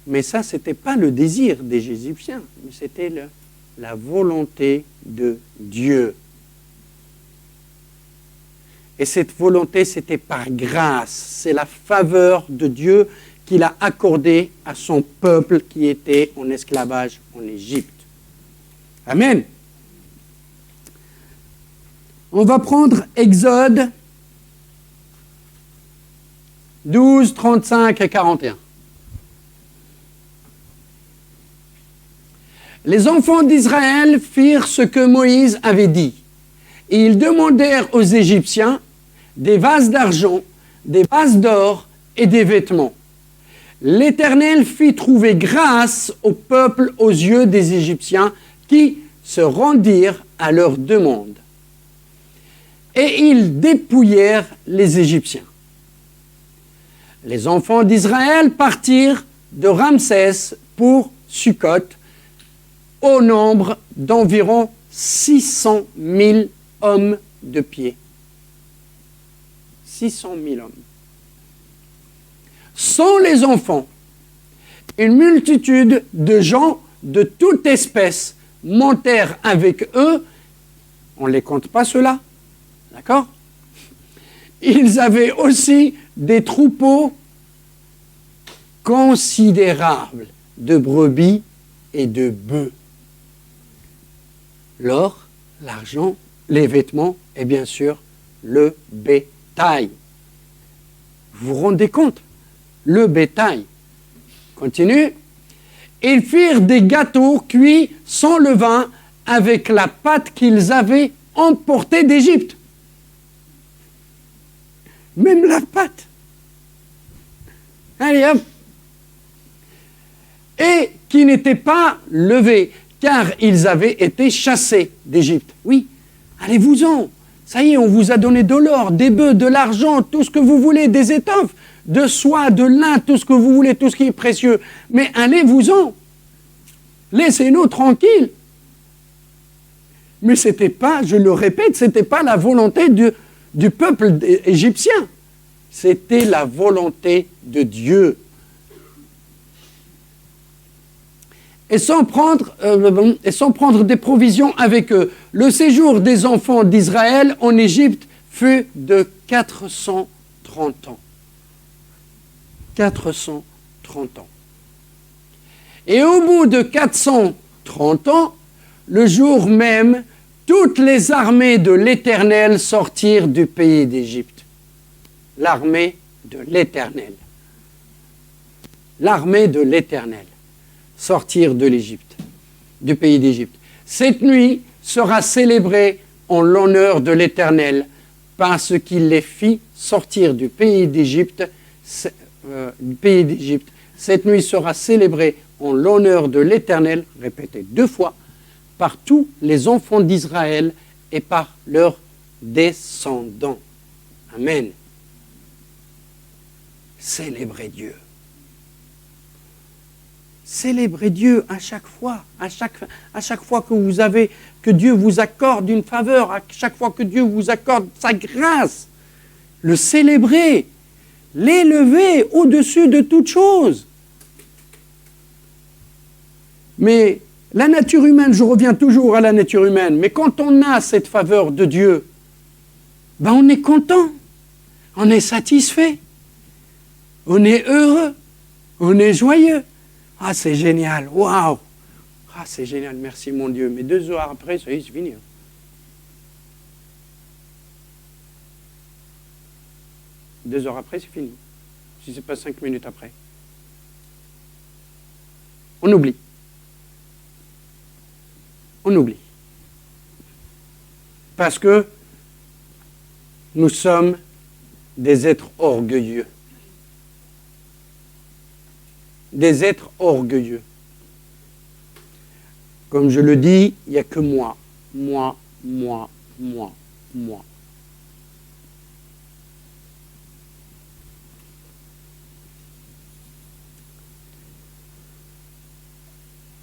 Mais ça, ce n'était pas le désir des Égyptiens, mais c'était la volonté de Dieu. Et cette volonté, c'était par grâce. C'est la faveur de Dieu qu'il a accordée à son peuple qui était en esclavage en Égypte. Amen. On va prendre Exode 12, 35 et 41. Les enfants d'Israël firent ce que Moïse avait dit. Et ils demandèrent aux Égyptiens des vases d'argent, des vases d'or et des vêtements. L'Éternel fit trouver grâce au peuple aux yeux des Égyptiens qui se rendirent à leur demande. Et ils dépouillèrent les Égyptiens. Les enfants d'Israël partirent de Ramsès pour Sukkot au nombre d'environ 600 000 hommes de pied. 600 000 hommes. Sans les enfants, une multitude de gens de toute espèce montèrent avec eux On ne les compte pas ceux-là. D'accord? Ils avaient aussi des troupeaux considérables de brebis et de bœufs. L'or, l'argent, les vêtements et bien sûr le bétail. Vous vous rendez compte? Le bétail. Continue. Ils firent des gâteaux cuits sans levain avec la pâte qu'ils avaient emportée d'Égypte. Même la pâte. Allez hop. Et qui n'étaient pas levés, car ils avaient été chassés d'Égypte. Oui, allez-vous-en. Ça y est, on vous a donné de l'or, des bœufs, de l'argent, tout ce que vous voulez, des étoffes, de soie, de lin, tout ce que vous voulez, tout ce qui est précieux. Mais allez-vous-en. Laissez-nous tranquilles. Mais ce n'était pas, je le répète, ce n'était pas la volonté du peuple égyptien. C'était la volonté de Dieu. Et sans prendre des provisions avec eux. Le séjour des enfants d'Israël en Égypte fut de 430 ans. 430 ans. Et au bout de 430 ans, le jour même, toutes les armées de l'Éternel sortirent du pays d'Égypte. L'armée de l'Éternel. L'armée de l'Éternel. Sortir de l'Égypte, du pays d'Égypte. Cette nuit sera célébrée en l'honneur de l'Éternel, parce qu'il les fit sortir du pays d'Égypte. Cette nuit sera célébrée en l'honneur de l'Éternel, répétez 2 fois, par tous les enfants d'Israël et par leurs descendants. Amen. Célébrez Dieu. Célébrez Dieu à chaque fois, à chaque fois que Dieu vous accorde une faveur, à chaque fois que Dieu vous accorde sa grâce. Le célébrer, l'élever au-dessus de toute chose. Mais la nature humaine, je reviens toujours à la nature humaine, mais quand on a cette faveur de Dieu, ben on est content, on est satisfait, on est heureux, on est joyeux. Ah, c'est génial, waouh! Ah, c'est génial, merci mon Dieu. Mais 2 heures après, ça y est, c'est fini. 2 heures après, c'est fini. Si ce n'est pas 5 minutes après. On oublie. On oublie. Parce que nous sommes des êtres orgueilleux. Des êtres orgueilleux. Comme je le dis, il n'y a que moi. Moi.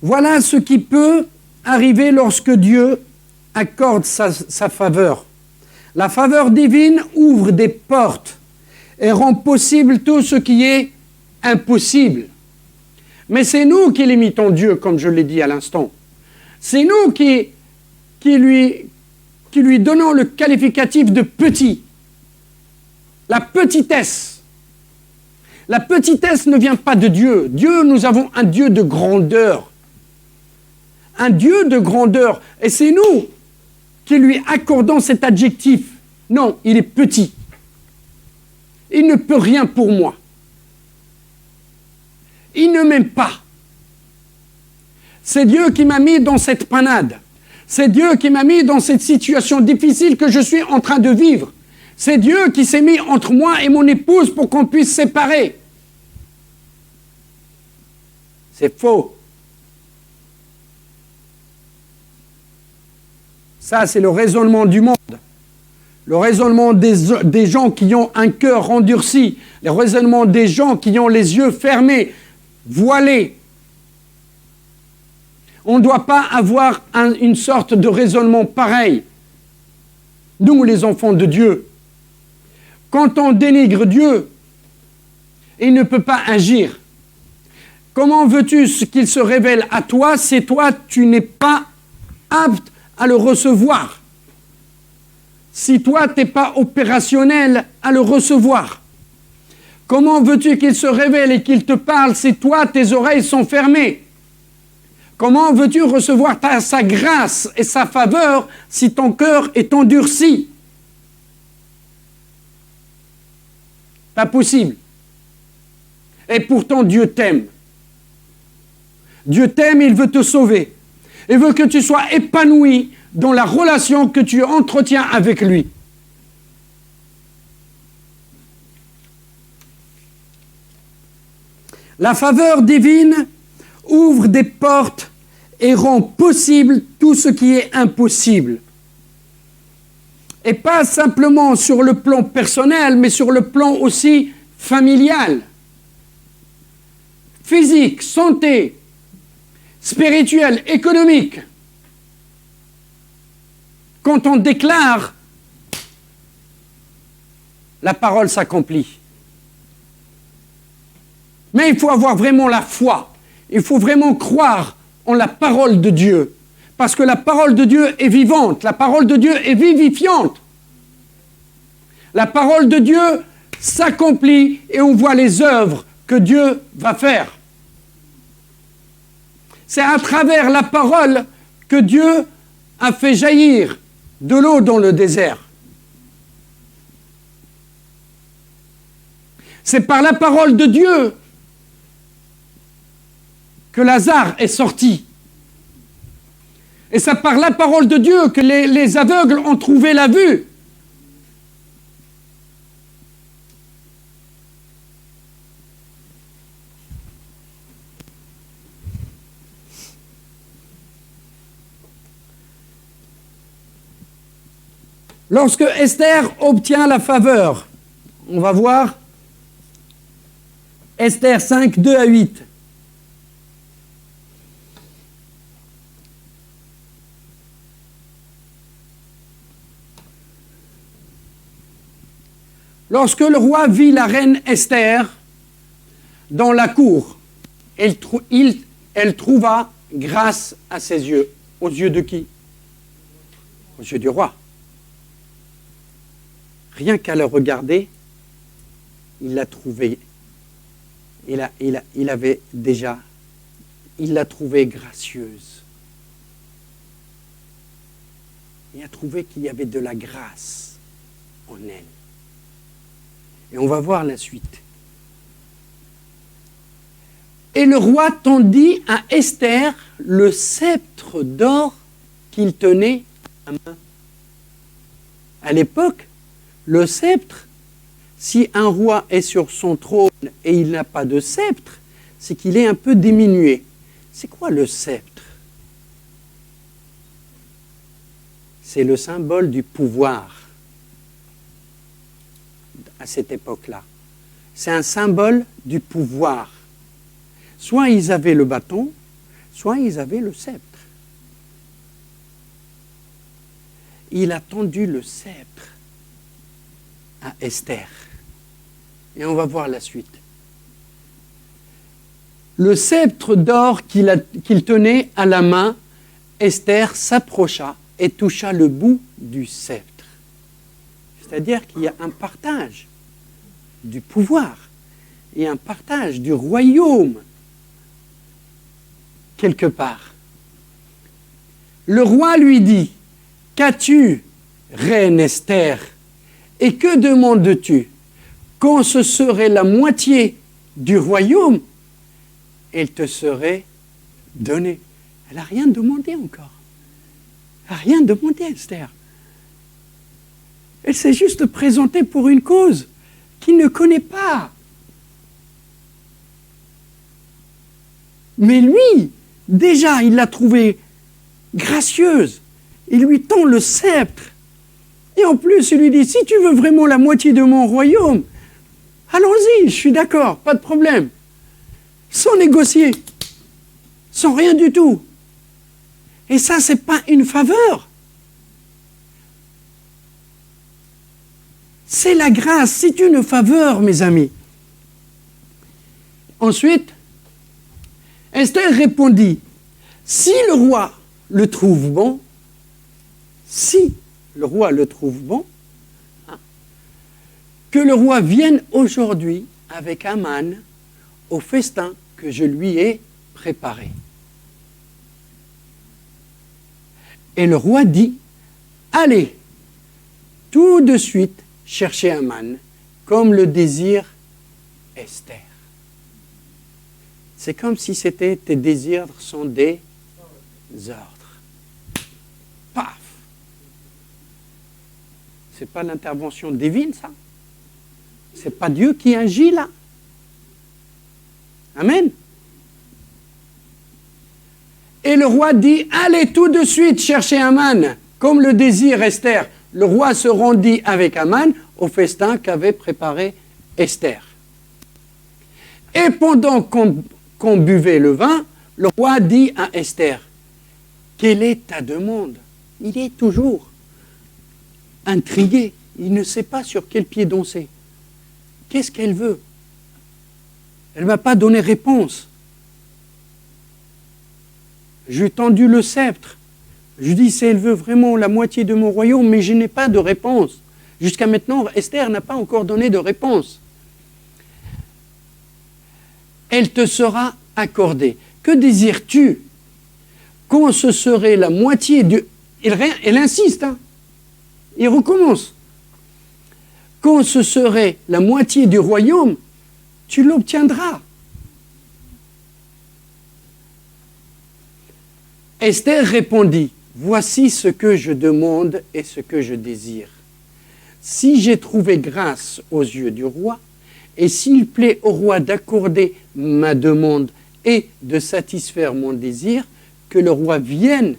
Voilà ce qui peut arriver lorsque Dieu accorde sa faveur. La faveur divine ouvre des portes et rend possible tout ce qui est impossible. Mais c'est nous qui limitons Dieu, comme je l'ai dit à l'instant. C'est nous qui lui donnons le qualificatif de petit. La petitesse. La petitesse ne vient pas de Dieu. Dieu, nous avons un Dieu de grandeur. Un Dieu de grandeur. Et c'est nous qui lui accordons cet adjectif. Non, il est petit. Il ne peut rien pour moi. Il ne m'aime pas. C'est Dieu qui m'a mis dans cette panade. C'est Dieu qui m'a mis dans cette situation difficile que je suis en train de vivre. C'est Dieu qui s'est mis entre moi et mon épouse pour qu'on puisse séparer. C'est faux. Ça, c'est le raisonnement du monde. Le raisonnement des gens qui ont un cœur endurci. Le raisonnement des gens qui ont les yeux fermés, voilés. On ne doit pas avoir une sorte de raisonnement pareil. Nous, les enfants de Dieu, quand on dénigre Dieu, il ne peut pas agir. Comment veux-tu qu'il se révèle à toi si toi, tu n'es pas apte à le recevoir? si toi, tu n'es pas opérationnel à le recevoir? Comment veux-tu qu'il se révèle et qu'il te parle si toi, tes oreilles sont fermées? Comment veux-tu recevoir sa grâce et sa faveur si ton cœur est endurci? Pas possible. Et pourtant, Dieu t'aime. Dieu t'aime, il veut te sauver. Il veut que tu sois épanoui dans la relation que tu entretiens avec lui. La faveur divine ouvre des portes et rend possible tout ce qui est impossible. Et pas simplement sur le plan personnel, mais sur le plan aussi familial, physique, santé, spirituel, économique. Quand on déclare, la parole s'accomplit. Mais il faut avoir vraiment la foi. Il faut vraiment croire en la parole de Dieu. Parce que la parole de Dieu est vivante. La parole de Dieu est vivifiante. La parole de Dieu s'accomplit et on voit les œuvres que Dieu va faire. C'est à travers la parole que Dieu a fait jaillir de l'eau dans le désert. C'est par la parole de Dieu que Lazare est sorti. Et c'est par la parole de Dieu que les aveugles ont trouvé la vue. Lorsque Esther obtient la faveur, on va voir Esther 5, 2 à 8. Lorsque le roi vit la reine Esther dans la cour, elle trouva grâce à ses yeux. Aux yeux de qui? Aux yeux du roi. Rien qu'à la regarder, il l'a trouvée. Il l'a trouvée gracieuse. Il a trouvé qu'il y avait de la grâce en elle. Et on va voir la suite. Et le roi tendit à Esther le sceptre d'or qu'il tenait à main. À l'époque, le sceptre, si un roi est sur son trône et il n'a pas de sceptre, c'est qu'il est un peu diminué. C'est quoi le sceptre? C'est le symbole du pouvoir à cette époque-là. C'est un symbole du pouvoir. Soit ils avaient le bâton, soit ils avaient le sceptre. Il a tendu le sceptre à Esther. Et on va voir la suite. Le sceptre d'or qu'il tenait à la main, Esther s'approcha et toucha le bout du sceptre. C'est-à-dire qu'il y a un partage du pouvoir et un partage du royaume quelque part. Le roi lui dit: « Qu'as-tu, reine Esther, et que demandes-tu? Quand ce serait la moitié du royaume, elle te serait donnée. » Elle n'a rien demandé encore. Elle n'a rien demandé, Esther. Elle s'est juste présentée pour une cause qu'il ne connaît pas. Mais lui, déjà, il l'a trouvée gracieuse. Il lui tend le sceptre. Et en plus, il lui dit: « Si tu veux vraiment la moitié de mon royaume, allons-y, je suis d'accord, pas de problème. » Sans négocier, sans rien du tout. Et ça, ce n'est pas une faveur. C'est la grâce, c'est une faveur, mes amis. Ensuite, Esther répondit: « Si le roi le trouve bon, si le roi le trouve bon, hein, que le roi vienne aujourd'hui avec Aman au festin que je lui ai préparé. Et le roi dit, allez, tout de suite chercher Aman, comme le désire Esther. C'est comme si c'était tes désirs sont des ordres. Paf! C'est pas l'intervention divine, ça? C'est pas Dieu qui agit là? Amen. Et le roi dit, allez tout de suite chercher Aman, comme le désire Esther. Le roi se rendit avec Aman au festin qu'avait préparé Esther. Et pendant qu'on buvait le vin, le roi dit à Esther, quelle est ta demande? Il est toujours intrigué, il ne sait pas sur quel pied danser. Qu'est-ce qu'elle veut? Elle ne m'a pas donné réponse. Je lui ai tendu le sceptre. Je lui dis, si elle veut vraiment la moitié de mon royaume, mais je n'ai pas de réponse. Jusqu'à maintenant, Esther n'a pas encore donné de réponse. Elle te sera accordée. Que désires-tu? Quand ce serait la moitié du... Elle insiste, hein. Il recommence. Quand ce serait la moitié du royaume, tu l'obtiendras. Esther répondit, voici ce que je demande et ce que je désire. Si j'ai trouvé grâce aux yeux du roi, et s'il plaît au roi d'accorder ma demande et de satisfaire mon désir, que le roi vienne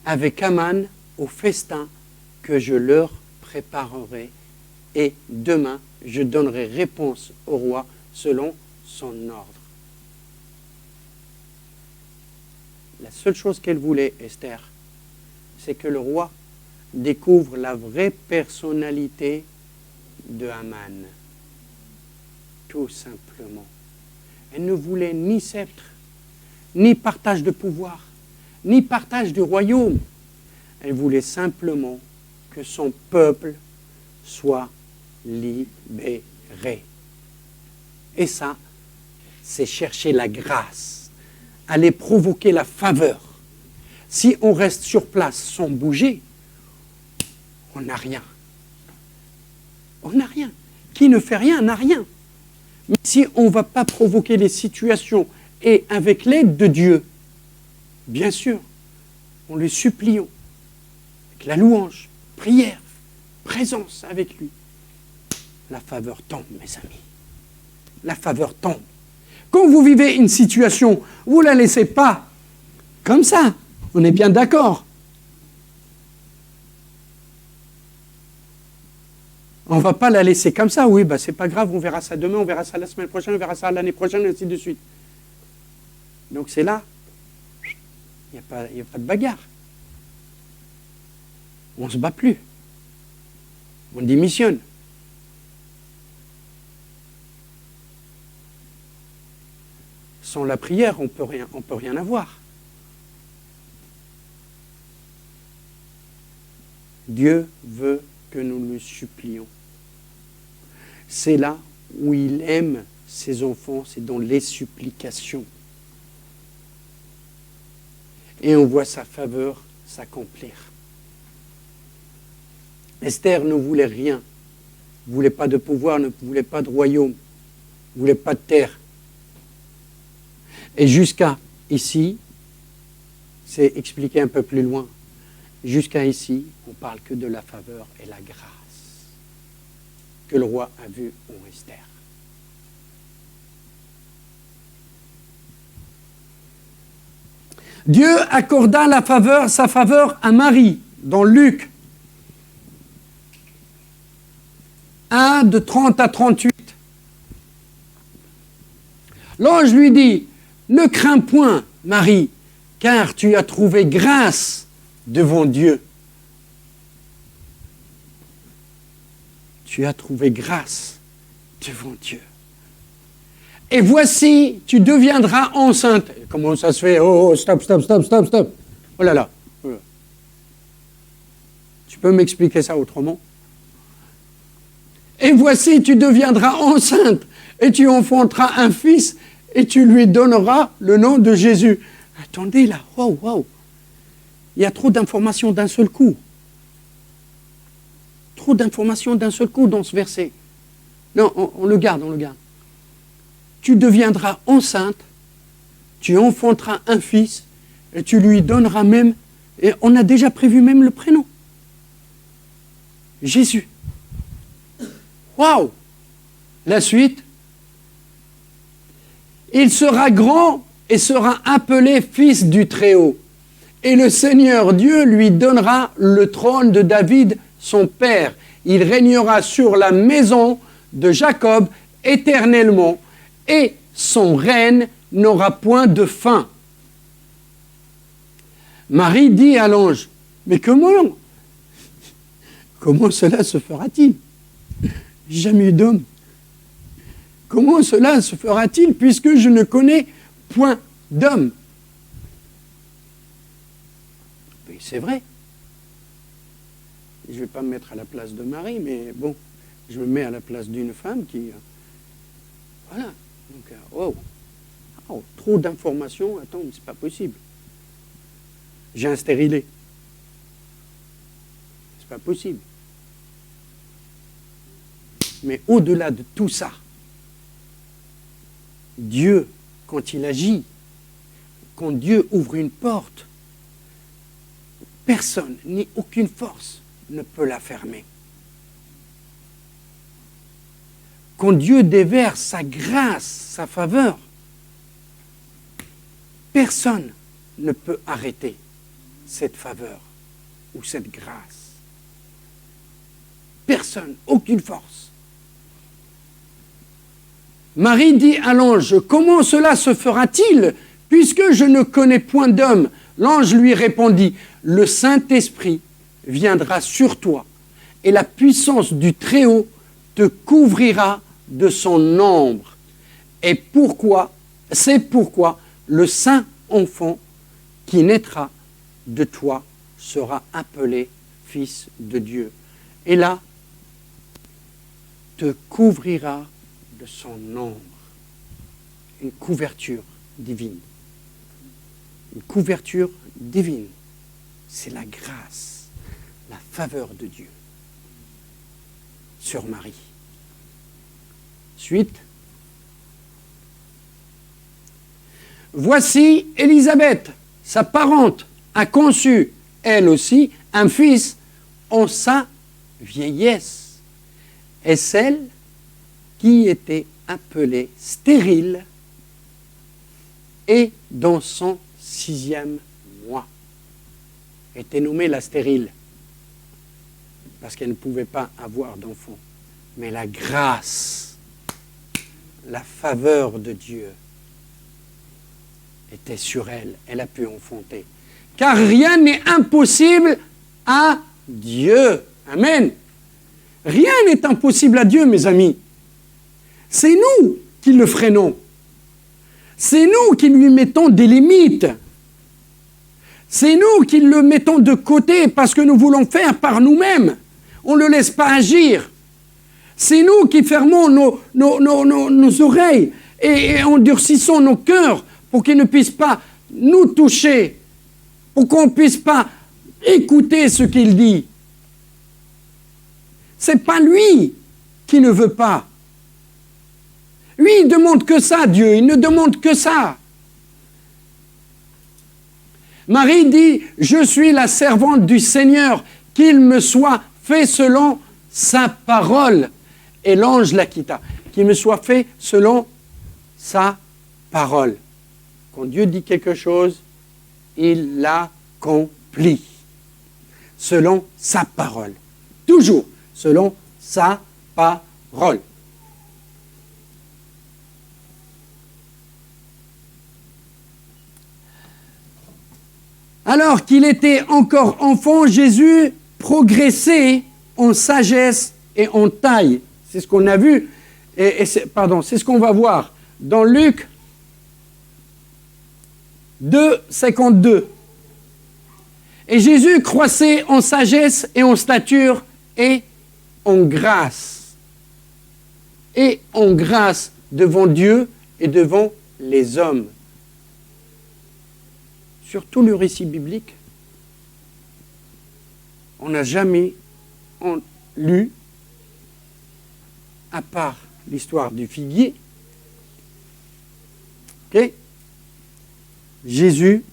avec Aman au festin que je leur préparerai, et demain je donnerai réponse au roi selon son ordre. La seule chose qu'elle voulait, Esther, c'est que le roi découvre la vraie personnalité de Aman. Tout simplement. Elle ne voulait ni sceptre, ni partage de pouvoir, ni partage du royaume. Elle voulait simplement que son peuple soit libéré. Et ça, c'est chercher la grâce, aller provoquer la faveur. Si on reste sur place sans bouger, on n'a rien. On n'a rien. Qui ne fait rien n'a rien. Mais si on ne va pas provoquer les situations et avec l'aide de Dieu, bien sûr, en le suppliant, avec la louange, prière, présence avec lui, la faveur tombe, mes amis. La faveur tombe. Quand vous vivez une situation, vous ne la laissez pas comme ça. On est bien d'accord. On ne va pas la laisser comme ça. Oui, bah, c'est pas grave, on verra ça demain, on verra ça la semaine prochaine, on verra ça l'année prochaine, et ainsi de suite. Donc c'est là, il n'y a pas de bagarre. On ne se bat plus. On démissionne. Sans la prière, on peut rien avoir. Dieu veut que nous le supplions. C'est là où il aime ses enfants, c'est dans les supplications. Et on voit sa faveur s'accomplir. Esther ne voulait rien, ne voulait pas de pouvoir, ne voulait pas de royaume, ne voulait pas de terre. Et jusqu'à ici, c'est expliqué un peu plus loin, jusqu'à ici, on parle que de la faveur et la grâce que le roi a vue en Esther. Dieu accorda sa faveur à Marie, dans Luc 1, de 30 à 38. L'ange lui dit, ne crains point, Marie, car tu as trouvé grâce devant Dieu. Tu as trouvé grâce devant Dieu. Et voici, tu deviendras enceinte. Comment ça se fait? Oh, stop. Oh là là. peux m'expliquer ça autrement? Et voici, tu deviendras enceinte et tu enfanteras un fils et tu lui donneras le nom de Jésus. Attendez là, wow. Il y a trop d'informations d'un seul coup. Trop d'informations d'un seul coup dans ce verset. Non, on le garde. Tu deviendras enceinte, tu enfanteras un fils et tu lui donneras même, et on a déjà prévu même le prénom. Jésus. Waouh! La suite. Il sera grand et sera appelé fils du Très-Haut. Et le Seigneur Dieu lui donnera le trône de David, son père. Il régnera sur la maison de Jacob éternellement, et son règne n'aura point de fin. Marie dit à l'ange, mais comment cela se fera-t-il? Jamais eu d'homme. Comment cela se fera-t-il puisque je ne connais point d'homme? Mais c'est vrai. Je ne vais pas me mettre à la place de Marie, mais bon, je me mets à la place d'une femme qui... Voilà. Donc, trop d'informations, attends, mais c'est pas possible. J'ai un stérilet. C'est pas possible. Mais au-delà de tout ça, Dieu, quand il agit, quand Dieu ouvre une porte, personne, ni aucune force ne peut la fermer. Quand Dieu déverse sa grâce, sa faveur, personne ne peut arrêter cette faveur ou cette grâce. Personne, aucune force. Marie dit à l'ange, « Comment cela se fera-t-il, puisque je ne connais point d'homme ?» L'ange lui répondit, « Le Saint-Esprit viendra sur toi, et la puissance du Très-Haut te couvrira de son ombre. Et c'est pourquoi le saint enfant qui naîtra de toi sera appelé Fils de Dieu. Et là, te couvrira de son ombre. Une couverture divine. Une couverture divine. C'est la grâce, la faveur de Dieu sur Marie. Suite. Voici Élisabeth, sa parente, a conçu, elle aussi, un fils en sa vieillesse. Et celle qui était appelée stérile et dans son 6e mois. Était nommée la stérile parce qu'elle ne pouvait pas avoir d'enfant. Mais la grâce, la faveur de Dieu était sur elle. Elle a pu enfanter. Car rien n'est impossible à Dieu. Amen. Rien n'est impossible à Dieu, mes amis. C'est nous qui le freinons. C'est nous qui lui mettons des limites. C'est nous qui le mettons de côté parce que nous voulons faire par nous-mêmes. On ne le laisse pas agir. C'est nous qui fermons nos oreilles et endurcissons nos cœurs pour qu'il ne puisse pas nous toucher, pour qu'on ne puisse pas écouter ce qu'il dit. Ce n'est pas lui qui ne veut pas. Lui, il ne demande que ça, Dieu, il ne demande que ça. Marie dit, je suis la servante du Seigneur, qu'il me soit fait selon sa parole. Et l'ange la quitta. Qu'il me soit fait selon sa parole. Quand Dieu dit quelque chose, il l'accomplit. Selon sa parole. Toujours selon sa parole. Alors qu'il était encore enfant, Jésus progressait en sagesse et en taille. C'est ce qu'on a vu, c'est ce qu'on va voir dans Luc 2, 52. Et Jésus croissait en sagesse et en stature et en grâce. Et en grâce devant Dieu et devant les hommes. Sur tout le récit biblique, on n'a jamais lu, à part l'histoire du figuier, okay, Jésus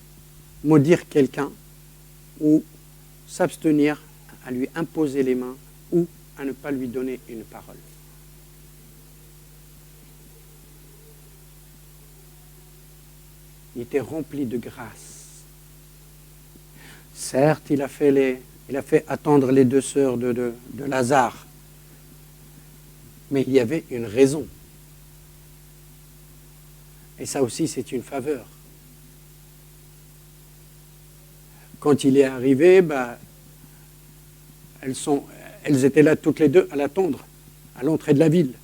maudire quelqu'un ou s'abstenir à lui imposer les mains ou à ne pas lui donner une parole. Il était rempli de grâce. Certes, il a fait attendre les deux sœurs de Lazare, mais il y avait une raison. Et ça aussi, c'est une faveur. Quand il est arrivé, elles étaient là toutes les deux à l'attendre, à l'entrée de la ville.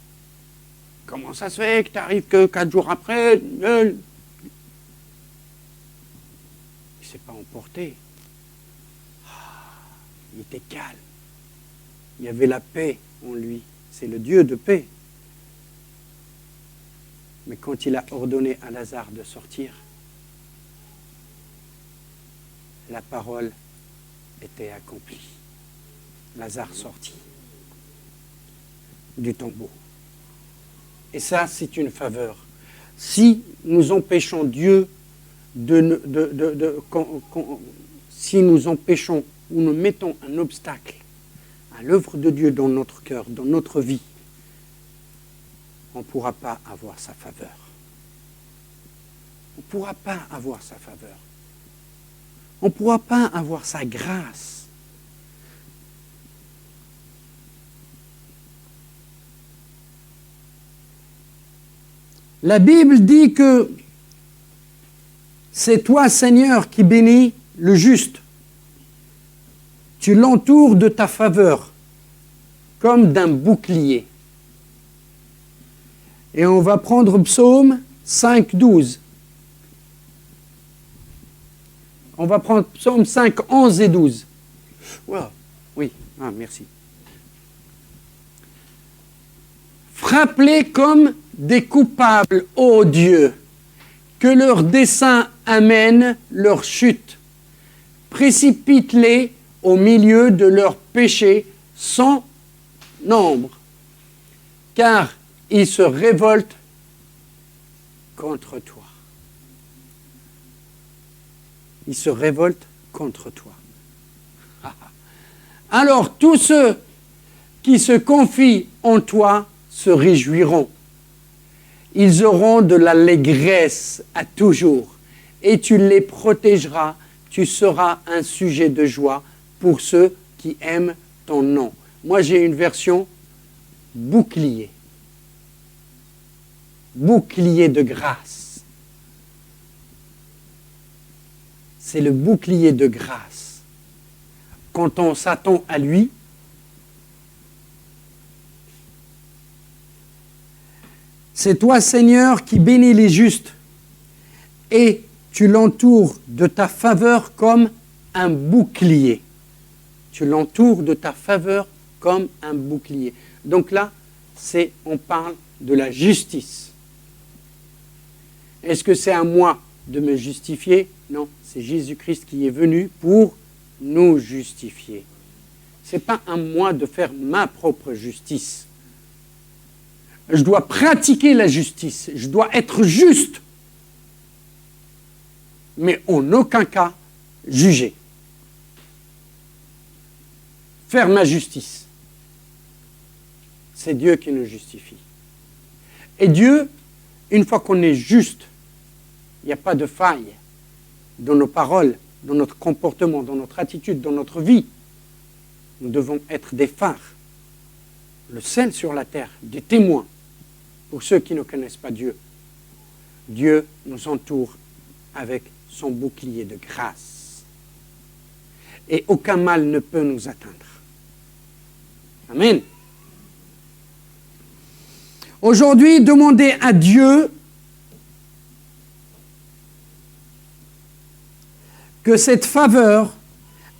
Comment ça se fait que tu n'arrives que 4 jours après? Il ne s'est pas emporté. Il était calme. Il y avait la paix en lui. C'est le Dieu de paix. Mais quand il a ordonné à Lazare de sortir, la parole était accomplie. Lazare sortit du tombeau. Et ça, c'est une faveur. Si nous empêchons Dieu si nous empêchons ou nous mettons un obstacle à l'œuvre de Dieu dans notre cœur, dans notre vie, on ne pourra pas avoir sa faveur. On ne pourra pas avoir sa faveur. On ne pourra pas avoir sa grâce. La Bible dit que c'est toi, Seigneur, qui bénis le juste. Tu l'entoures de ta faveur, comme d'un bouclier. Et on va prendre Psaume 5, 12. On va prendre Psaume 5, 11 et 12. Wow. Oui, merci. Frappe-les comme des coupables, ô Dieu, que leur dessein amène leur chute. Précipite-les au milieu de leurs péchés sans nombre, car ils se révoltent contre toi. Ils se révoltent contre toi. Alors tous ceux qui se confient en toi se réjouiront. Ils auront de l'allégresse à toujours, et tu les protégeras. Tu seras un sujet de joie pour ceux qui aiment ton nom. Moi, j'ai une version bouclier. Bouclier de grâce. C'est le bouclier de grâce. Quand on s'attend à lui, c'est toi, Seigneur, qui bénis les justes et tu l'entoures de ta faveur comme un bouclier. Tu l'entoures de ta faveur comme un bouclier. Donc là, on parle de la justice. Est-ce que c'est à moi de me justifier? Non, c'est Jésus-Christ qui est venu pour nous justifier. Ce n'est pas à moi de faire ma propre justice. Je dois pratiquer la justice. Je dois être juste. Mais en aucun cas juger. Faire ma justice. C'est Dieu qui nous justifie. Et Dieu, une fois qu'on est juste, il n'y a pas de faille dans nos paroles, dans notre comportement, dans notre attitude, dans notre vie. Nous devons être des phares, le sel sur la terre, des témoins pour ceux qui ne connaissent pas Dieu. Dieu nous entoure avec son bouclier de grâce. Et aucun mal ne peut nous atteindre. Amen. Aujourd'hui, demandez à Dieu que cette faveur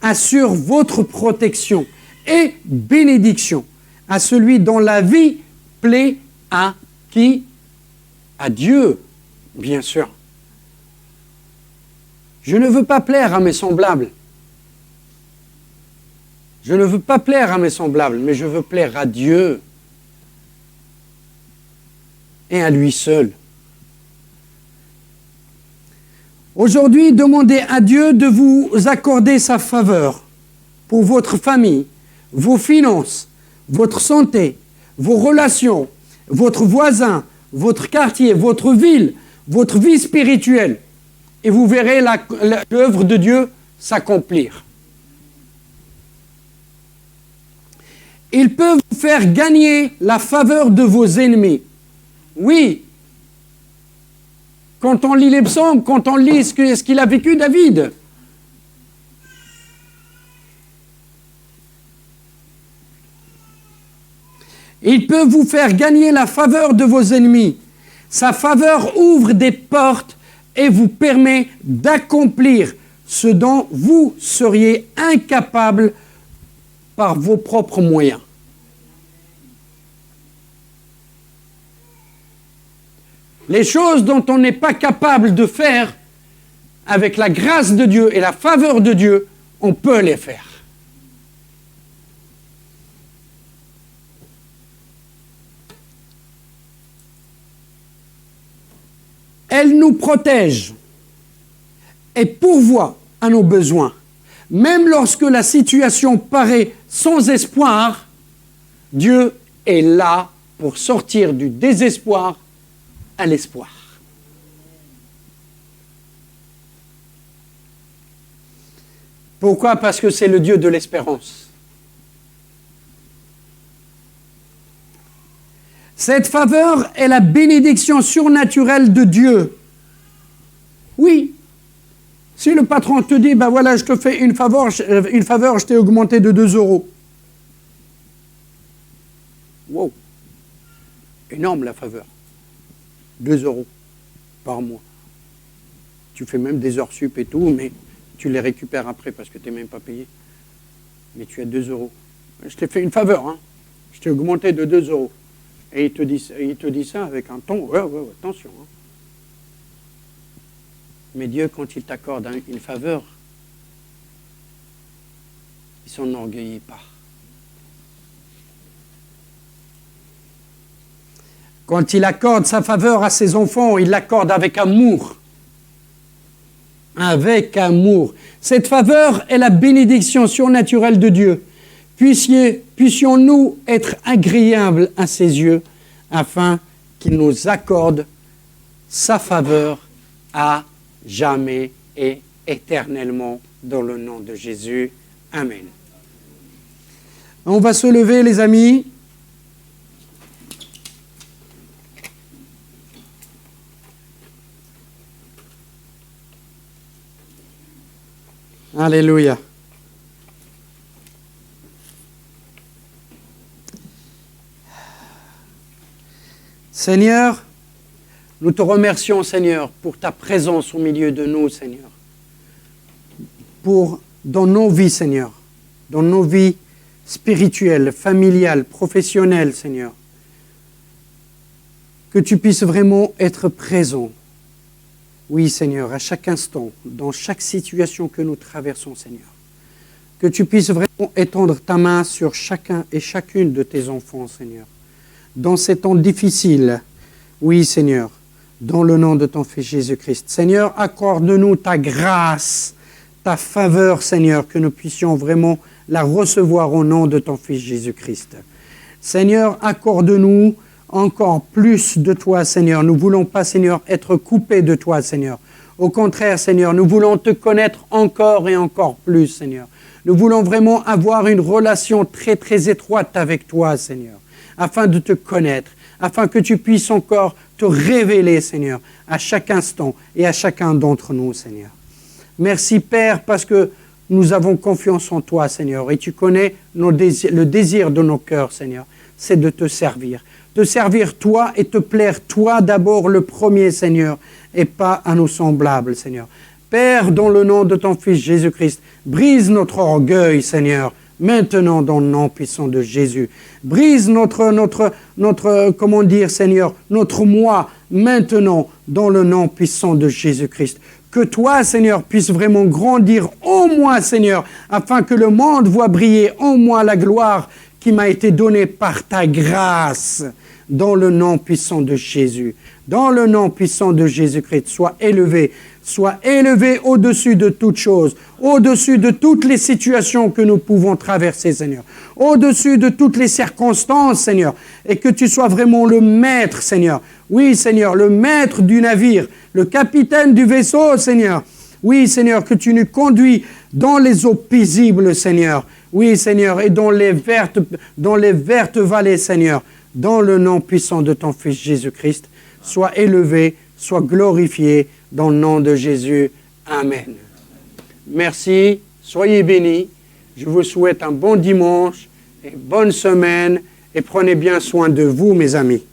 assure votre protection et bénédiction à celui dont la vie plaît à qui? À Dieu, bien sûr. Je ne veux pas plaire à mes semblables. Je ne veux pas plaire à mes semblables, mais je veux plaire à Dieu et à lui seul. Aujourd'hui, demandez à Dieu de vous accorder sa faveur pour votre famille, vos finances, votre santé, vos relations, votre voisin, votre quartier, votre ville, votre vie spirituelle. Et vous verrez l'œuvre de Dieu s'accomplir. Il peut vous faire gagner la faveur de vos ennemis. Oui. Quand on lit les psaumes, quand on lit ce qu'il a vécu David. Il peut vous faire gagner la faveur de vos ennemis. Sa faveur ouvre des portes et vous permet d'accomplir ce dont vous seriez incapable par vos propres moyens. Les choses dont on n'est pas capable de faire, avec la grâce de Dieu et la faveur de Dieu, on peut les faire. Elle nous protège et pourvoit à nos besoins. Même lorsque la situation paraît sans espoir, Dieu est là pour sortir du désespoir à l'espoir. Pourquoi? Parce que c'est le Dieu de l'espérance. Cette faveur est la bénédiction surnaturelle de Dieu. Oui. Si le patron te dit, ben voilà, je te fais une faveur, je t'ai augmenté de 2 euros. Wow. Énorme la faveur. 2 euros par mois. Tu fais même des heures sup et tout, mais tu les récupères après parce que tu n'es même pas payé. Mais tu as 2 euros. Je t'ai fait une faveur, hein. Je t'ai augmenté de 2 euros. Et il te dit ça avec un ton, ouais, attention. Hein. Mais Dieu, quand il t'accorde une faveur, il ne s'enorgueillit pas. Quand il accorde sa faveur à ses enfants, il l'accorde avec amour. Avec amour. Cette faveur est la bénédiction surnaturelle de Dieu. Puissions-nous être agréables à ses yeux afin qu'il nous accorde sa faveur à jamais et éternellement dans le nom de Jésus. Amen. On va se lever, les amis. Alléluia. Seigneur, nous te remercions, Seigneur, pour ta présence au milieu de nous, Seigneur. Dans nos vies, Seigneur, dans nos vies spirituelles, familiales, professionnelles, Seigneur. Que tu puisses vraiment être présent. Oui, Seigneur, à chaque instant, dans chaque situation que nous traversons, Seigneur. Que tu puisses vraiment étendre ta main sur chacun et chacune de tes enfants, Seigneur. Dans ces temps difficiles, oui, Seigneur, dans le nom de ton Fils Jésus-Christ. Seigneur, accorde-nous ta grâce, ta faveur, Seigneur, que nous puissions vraiment la recevoir au nom de ton Fils Jésus-Christ. Seigneur, accorde-nous encore plus de toi, Seigneur. Nous ne voulons pas, Seigneur, être coupés de toi, Seigneur. Au contraire, Seigneur, nous voulons te connaître encore et encore plus, Seigneur. Nous voulons vraiment avoir une relation très, très étroite avec toi, Seigneur, afin de te connaître, afin que tu puisses encore te révéler, Seigneur, à chaque instant et à chacun d'entre nous, Seigneur. Merci, Père, parce que nous avons confiance en toi, Seigneur, et tu connais le désir de nos cœurs, Seigneur, c'est de te servir. Te servir toi et te plaire toi d'abord le premier, Seigneur, et pas à nos semblables, Seigneur. Père, dans le nom de ton Fils Jésus-Christ, brise notre orgueil, Seigneur, maintenant dans le nom puissant de Jésus. Brise comment dire, Seigneur, notre moi, maintenant dans le nom puissant de Jésus-Christ. Que toi, Seigneur, puisses vraiment grandir en moi, Seigneur, afin que le monde voit briller en moi la gloire qui m'a été donnée par ta grâce, dans le nom puissant de Jésus. Dans le nom puissant de Jésus-Christ, sois élevé au-dessus de toutes choses, au-dessus de toutes les situations que nous pouvons traverser, Seigneur, au-dessus de toutes les circonstances, Seigneur, et que tu sois vraiment le maître, Seigneur. Oui, Seigneur, le maître du navire, le capitaine du vaisseau, Seigneur. Oui, Seigneur, que tu nous conduis dans les eaux paisibles, Seigneur. Oui, Seigneur, et dans les vertes vallées, Seigneur, dans le nom puissant de ton Fils Jésus-Christ. Sois élevé, sois glorifié, dans le nom de Jésus. Amen. Merci, soyez bénis. Je vous souhaite un bon dimanche et bonne semaine et prenez bien soin de vous, mes amis.